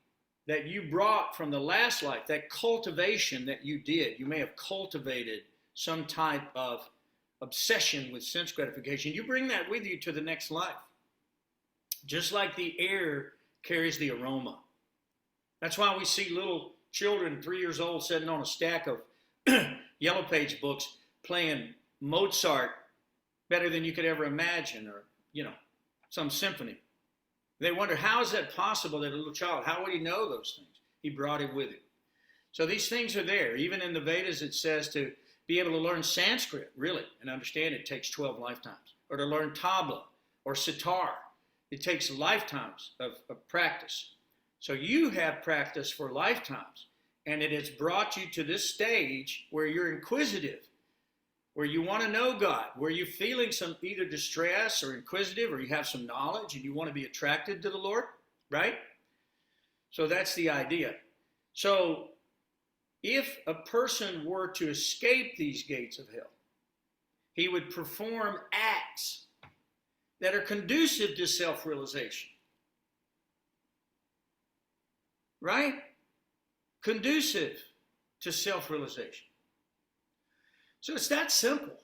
that you brought from the last life, that cultivation that you did. You may have cultivated some type of obsession with sense gratification. You bring that with you to the next life. Just like the air carries the aroma. That's why we see little children, 3 years old, sitting on a stack of yellow page books playing Mozart better than you could ever imagine, or, you know, some symphony. They wonder, how is that possible that a little child, how would he know those things? He brought it with him. So these things are there. Even in the Vedas, it says to be able to learn Sanskrit, really, and understand it takes 12 lifetimes. Or to learn tabla or sitar. It takes lifetimes of practice. So you have practice for lifetimes. And it has brought you to this stage where you're inquisitive, where you want to know God, where you're feeling some either distress or inquisitive, or you have some knowledge and you want to be attracted to the Lord, right? So that's the idea. So if a person were to escape these gates of hell, he would perform acts that are conducive to self-realization, right? Conducive to self-realization. So it's that simple.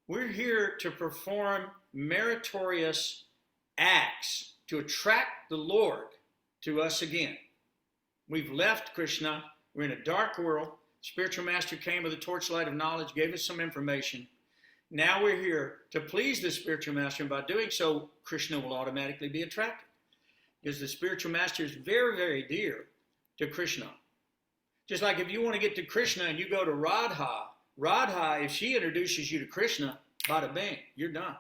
We're here to perform meritorious acts to attract the Lord to us again. We've left Krishna. We're in a dark world. Spiritual master came with a torchlight of knowledge, gave us some information. Now we're here to please the spiritual master, and by doing so, Krishna will automatically be attracted. Because the spiritual master is very, very dear to Krishna. Just like if you want to get to Krishna and you go to Radha, Radha, if she introduces you to Krishna, bada bing, you're done.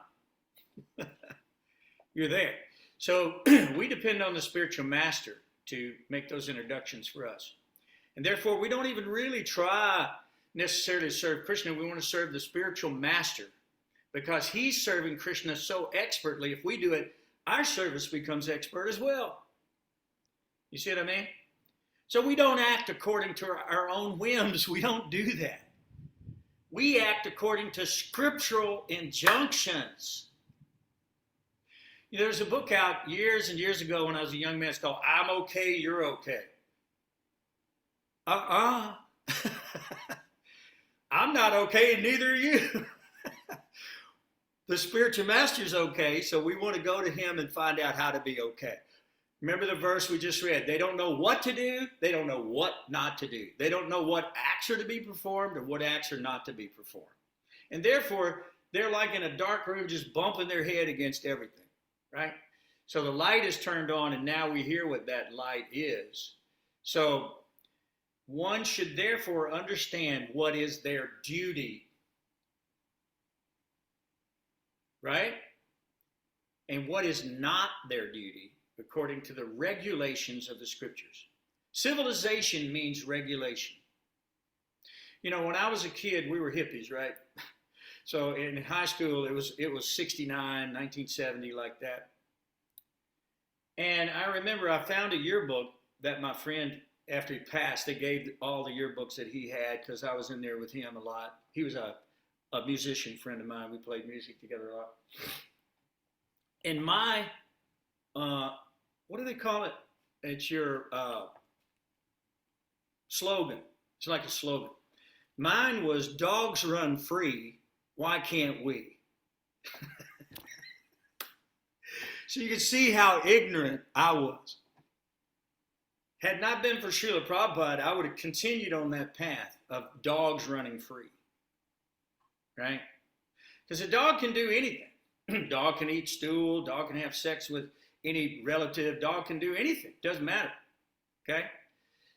You're there. So we depend on the spiritual master to make those introductions for us. And therefore, we don't even really try necessarily to serve Krishna. We want to serve the spiritual master because he's serving Krishna so expertly. If we do it, our service becomes expert as well. You see what I mean? So we don't act according to our own whims. We don't do that. We act according to scriptural injunctions. You know, there's a book out years and years ago when I was a young man. It's called I'm Okay, You're Okay. I'm not okay, and neither are you. The spiritual master's okay, so we want to go to him and find out how to be okay. Remember the verse we just read. They don't know what to do. They don't know what not to do. They don't know what acts are to be performed or what acts are not to be performed. And therefore, they're like in a dark room just bumping their head against everything, right? So the light is turned on, and now we hear what that light is. So one should therefore understand what is their duty, right? And what is not their duty, according to the regulations of the scriptures. Civilization means regulation. You know, when I was a kid, we were hippies, right? So in high school, it was 69, 1970, like that. And I remember I found a yearbook that my friend, after he passed, they gave all the yearbooks that he had because I was in there with him a lot. He was a musician friend of mine. We played music together a lot. And my what do they call it? It's your slogan. It's like a slogan. Mine was dogs run free. Why can't we? So you can see how ignorant I was. Had it not been for Srila Prabhupada, I would have continued on that path of dogs running free. Right? Because a dog can do anything. Dog can eat stool. Dog can have sex with any relative. Dog can do anything. Doesn't matter. Okay?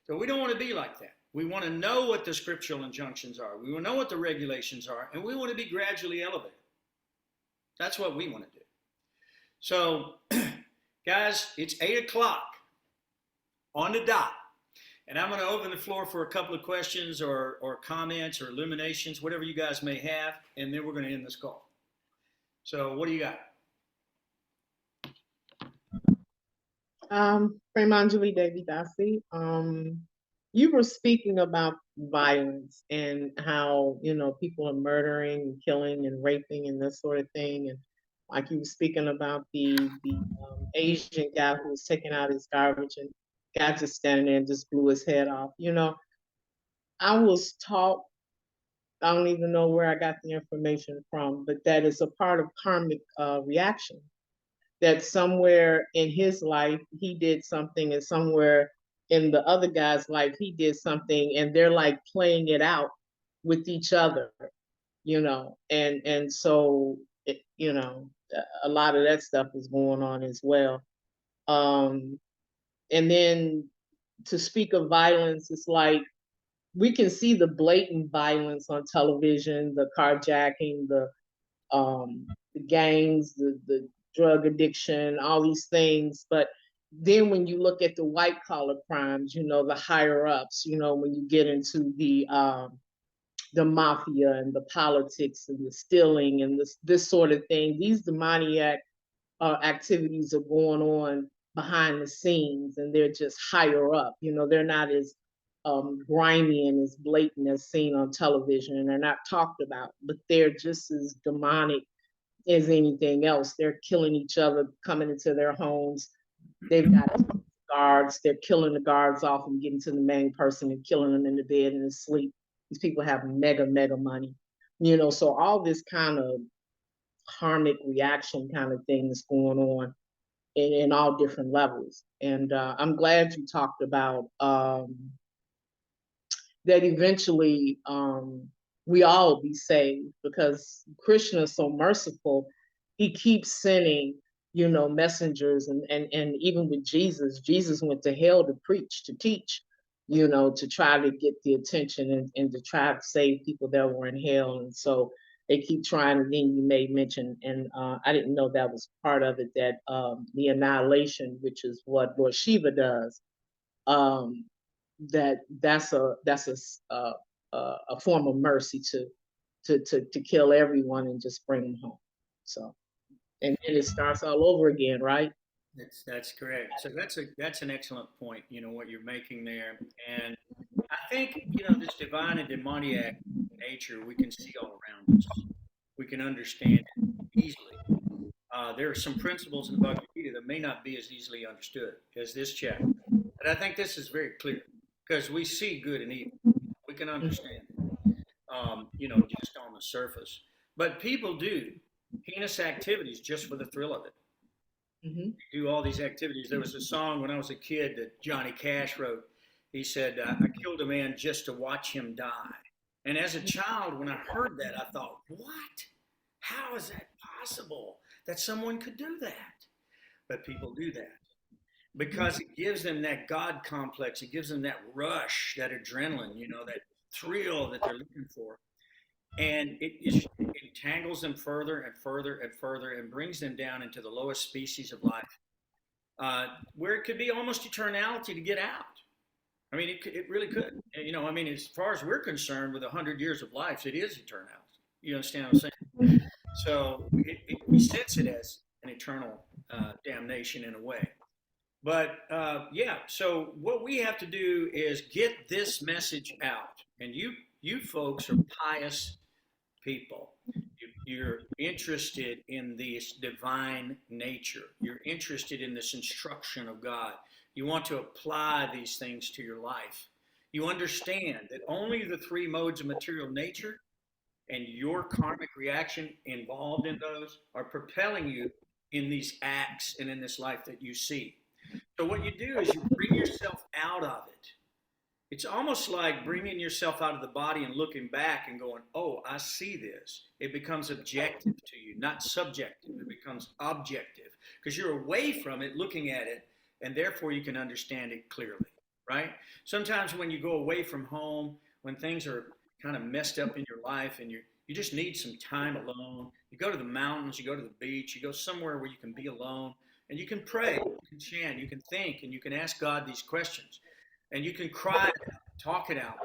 So we don't want to be like that. We want to know what the scriptural injunctions are. We want to know what the regulations are. And we want to be gradually elevated. That's what we want to do. So, guys, it's 8 o'clock on the dot. And I'm going to open the floor for a couple of questions or comments or illuminations, whatever you guys may have. And then we're going to end this call. So what do you got? Premanjali Devi Dasi, you were speaking about violence and how, you know, people are murdering and killing and raping and this sort of thing. And like you were speaking about the Asian guy who was taking out his garbage and guy just standing there and just blew his head off. You know, I was taught, I don't even know where I got the information from, but that is a part of karmic reaction. That somewhere in his life, he did something, and somewhere in the other guy's life, he did something, and they're like playing it out with each other, you know? And so a lot of that stuff is going on as well. And then to speak of violence, it's like we can see the blatant violence on television, the carjacking, the gangs, the drug addiction, all these things. But then when you look at the white collar crimes, the higher ups, when you get into the mafia and the politics and the stealing and this sort of thing, these demoniac activities are going on behind the scenes, and they're just higher up. They're not as grimy and as blatant as seen on television, and they're not talked about, but they're just as demonic as anything else. They're killing each other, coming into their homes. They've got guards. They're killing the guards off and getting to the main person and killing them in the bed and asleep. These people have mega money, so all this kind of karmic reaction kind of thing is going on in all different levels. And I'm glad you talked about that eventually we all be saved, because Krishna is so merciful. He keeps sending, messengers, and even with Jesus went to hell to preach, to teach, to try to get the attention and to try to save people that were in hell. And so they keep trying. And then you made mention, and I didn't know that was part of it, that the annihilation, which is what Lord Shiva does, that's a form of mercy to kill everyone and just bring them home. So, and then it starts all over again, right? That's correct. So that's an excellent point, what you're making there. And I think, this divine and demoniac nature we can see all around us. We can understand it easily. There are some principles in the Bhagavad-gītā that may not be as easily understood as this chapter. But I think this is very clear, because we see good and evil. We can understand it, just on the surface. But people do heinous activities just for the thrill of it. Mm-hmm. Do all these activities. There was a song when I was a kid that Johnny Cash wrote. He said, I killed a man just to watch him die. And as a child, when I heard that, I thought, what? How is that possible that someone could do that? But people do that because it gives them that God complex. It gives them that rush, that adrenaline, that thrill that they're looking for. And it entangles them further and further and further and brings them down into the lowest species of life, where it could be almost eternality to get out. I mean, it really could. As far as we're concerned, with 100 years of life, it is eternality. You understand what I'm saying? So we sense it as an eternal damnation in a way. But so what we have to do is get this message out. And you folks are pious people. You're interested in this divine nature. You're interested in this instruction of God. You want to apply these things to your life. You understand that only the three modes of material nature and your karmic reaction involved in those are propelling you in these acts and in this life that you see. So what you do is you bring yourself out of it. It's almost like bringing yourself out of the body and looking back and going, oh, I see this. It becomes objective to you, not subjective. It becomes objective because you're away from it, looking at it, and therefore you can understand it clearly, right? Sometimes when you go away from home, when things are kind of messed up in your life and you just need some time alone, you go to the mountains, you go to the beach, you go somewhere where you can be alone, and you can pray, you can chant, you can think, and you can ask God these questions. And you can cry it out, talk it out.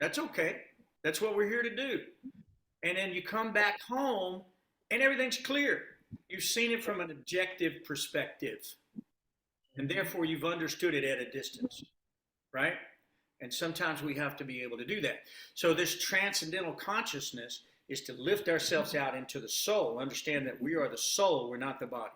That's okay. That's what we're here to do. And then you come back home and everything's clear. You've seen it from an objective perspective. And therefore you've understood it at a distance, right? And sometimes we have to be able to do that. So this transcendental consciousness is to lift ourselves out into the soul. Understand that we are the soul, we're not the body.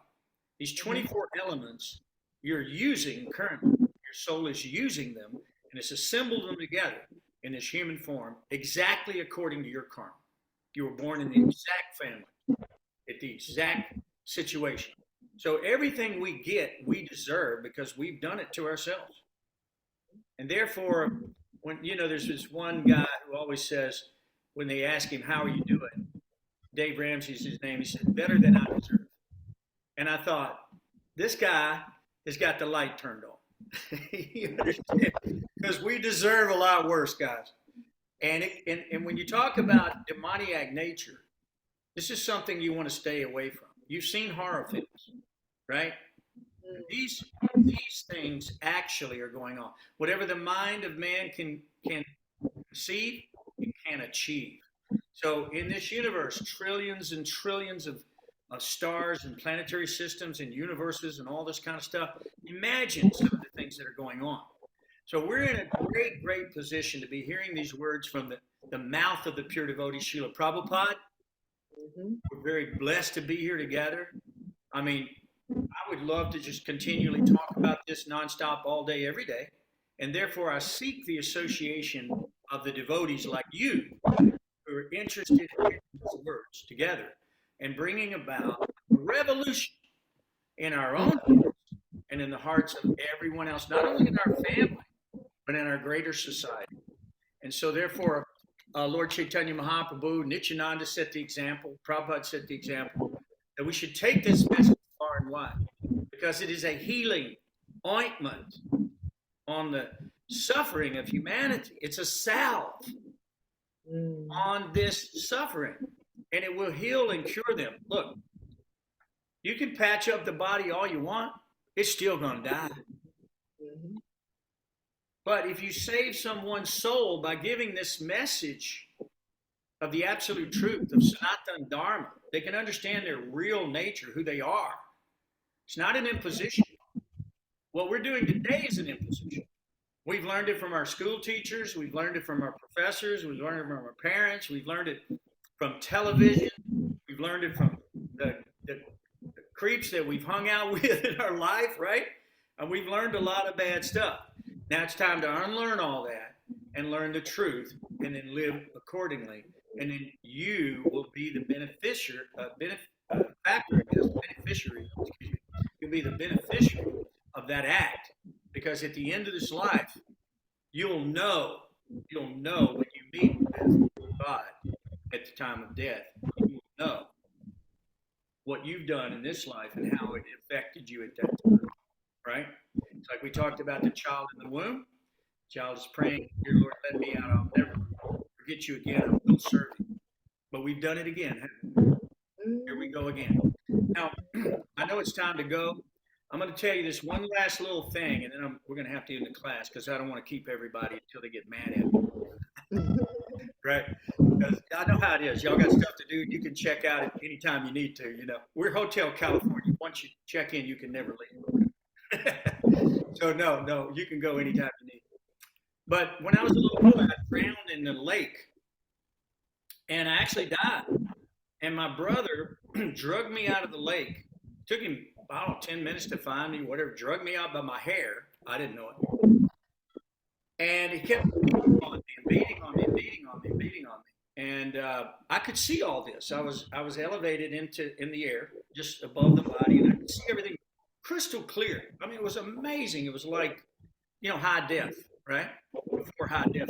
These 24 elements you're using currently. Your soul is using them and it's assembled them together in this human form exactly according to your karma. You were born in the exact family, at the exact situation. So everything we get, we deserve because we've done it to ourselves. And therefore, when there's this one guy who always says, when they ask him, how are you doing? Dave Ramsey's his name. He said, better than I deserve. And I thought, this guy has got the light turned on. You understand? Because we deserve a lot worse, guys. And when you talk about demoniac nature, this is something you want to stay away from. You've seen horror films, right? These things actually are going on. Whatever the mind of man can conceive, it can achieve. So in this universe, trillions and trillions of stars and planetary systems and universes and all this kind of stuff. Imagine some of the things that are going on. So we're in a great, great position to be hearing these words from the mouth of the pure devotee Srila Prabhupada. We're very blessed to be here together. I mean, I would love to just continually talk about this nonstop all day, every day. And therefore, I seek the association of the devotees like you who are interested in hearing these words together and bringing about a revolution in our own hearts and in the hearts of everyone else, not only in our family, but in our greater society. And so therefore, Lord Chaitanya Mahaprabhu, Nityananda set the example, Prabhupada set the example, that we should take this message far and wide, because it is a healing ointment on the suffering of humanity. It's a salve on this suffering, and it will heal and cure them. Look, you can patch up the body all you want, it's still going to die. But if you save someone's soul by giving this message of the absolute truth of Sanatana Dharma, they can understand their real nature, who they are. It's not an imposition. What we're doing today is an imposition. We've learned it from our school teachers. We've learned it from our professors. We've learned it from our parents. We've learned it from television. We've learned it from the creeps that we've hung out with in our life, right? And we've learned a lot of bad stuff. Now it's time to unlearn all that and learn the truth and then live accordingly. And then you will be the beneficiary, you'll be the beneficiary of that act. Because at the end of this life, you'll know when you meet with God at the time of death, you will know what you've done in this life and how it affected you at that time, right? It's like we talked about the child in the womb. The child is praying, dear Lord, let me out. I'll never forget you again. I will serve you. But we've done it again. Here we go again. Now, I know it's time to go. I'm going to tell you this one last little thing, and then we're going to have to end the class because I don't want to keep everybody until they get mad at me. Right? Because I know how it is. Y'all got stuff to do. You can check out at any time you need to. You know, we're Hotel California. Once you check in, you can never leave. So no, you can go anytime you need. But when I was a little boy, I drowned in the lake, and I actually died. And my brother drugged me out of the lake. Took him, I don't know, 10 minutes to find me, whatever. Drugged me out by my hair. I didn't know it. And he kept beating on me and beating on me and beating on me and beating on me. And I could see all this. I was elevated in the air, just above the body, and I could see everything crystal clear. I mean, it was amazing. It was like, high def, right? Before high def,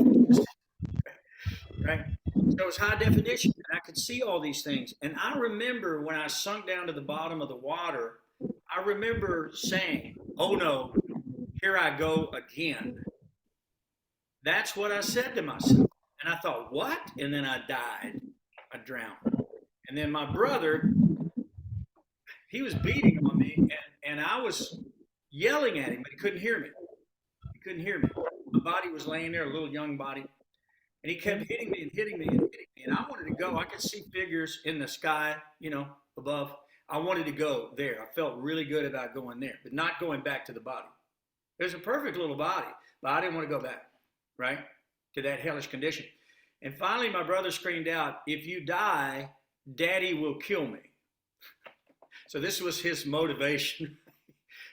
right? So it was high definition, and I could see all these things. And I remember when I sunk down to the bottom of the water, I remember saying, "Oh no, here I go again." That's what I said to myself. And I thought, what? And then I died. I drowned. And then my brother, he was beating on me, and I was yelling at him, but he couldn't hear me. He couldn't hear me. My body was laying there, a little young body. And he kept hitting me and hitting me and hitting me. And I wanted to go. I could see figures in the sky, above. I wanted to go there. I felt really good about going there, but not going back to the body. It was a perfect little body, but I didn't want to go back, right, to that hellish condition. And finally, my brother screamed out, "If you die, Daddy will kill me." So this was his motivation.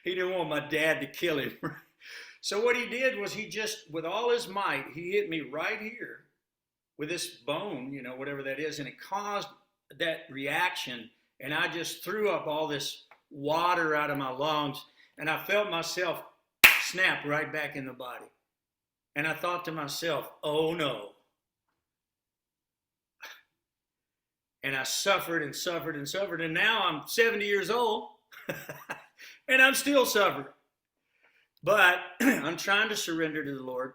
He didn't want my dad to kill him. So what he did was he just, with all his might, he hit me right here with this bone, whatever that is, and it caused that reaction. And I just threw up all this water out of my lungs, and I felt myself snap right back in the body. And I thought to myself, oh no. And I suffered and suffered and suffered. And now I'm 70 years old and I'm still suffering. But I'm trying to surrender to the Lord.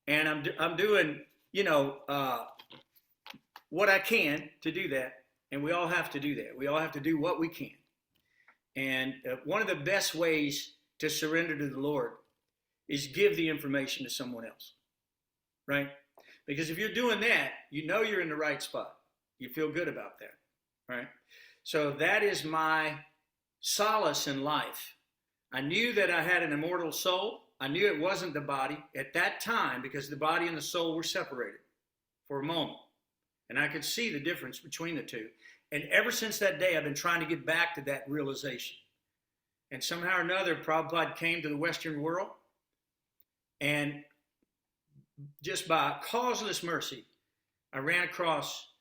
And I'm doing, what I can to do that. And we all have to do that. We all have to do what we can. And one of the best ways to surrender to the Lord is give the information to someone else, right? Because if you're doing that, you're in the right spot. You feel good about that, right? So that is my solace in life. I knew that I had an immortal soul. I knew it wasn't the body at that time because the body and the soul were separated for a moment. And I could see the difference between the two. And ever since that day, I've been trying to get back to that realization. And somehow or another, Prabhupada came to the Western world. And just by causeless mercy, I ran across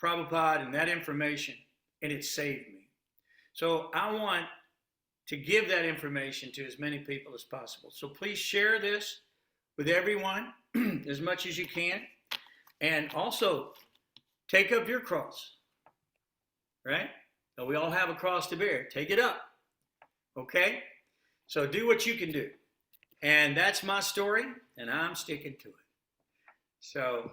Prabhupada and that information, and it saved me. So I want to give that information to as many people as possible. So please share this with everyone as much as you can. And also, take up your cross, right? So we all have a cross to bear. Take it up, okay? So do what you can do. And that's my story, and I'm sticking to it. So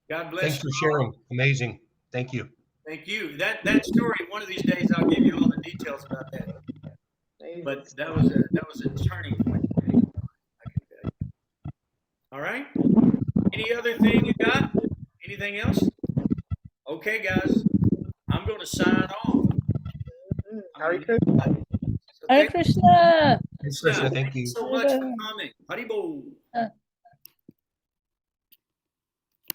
God bless Thanks for sharing. Amazing. Thank you. Thank you. That story, one of these days, I'll give you all the details about that. But that was a turning point for me. I can tell you. All right? Any other thing you got? Anything else? Okay, guys. I'm going to sign off. Hare Krishna. So Hare Krishna. Krishna, thank you. so much for coming. Haribol.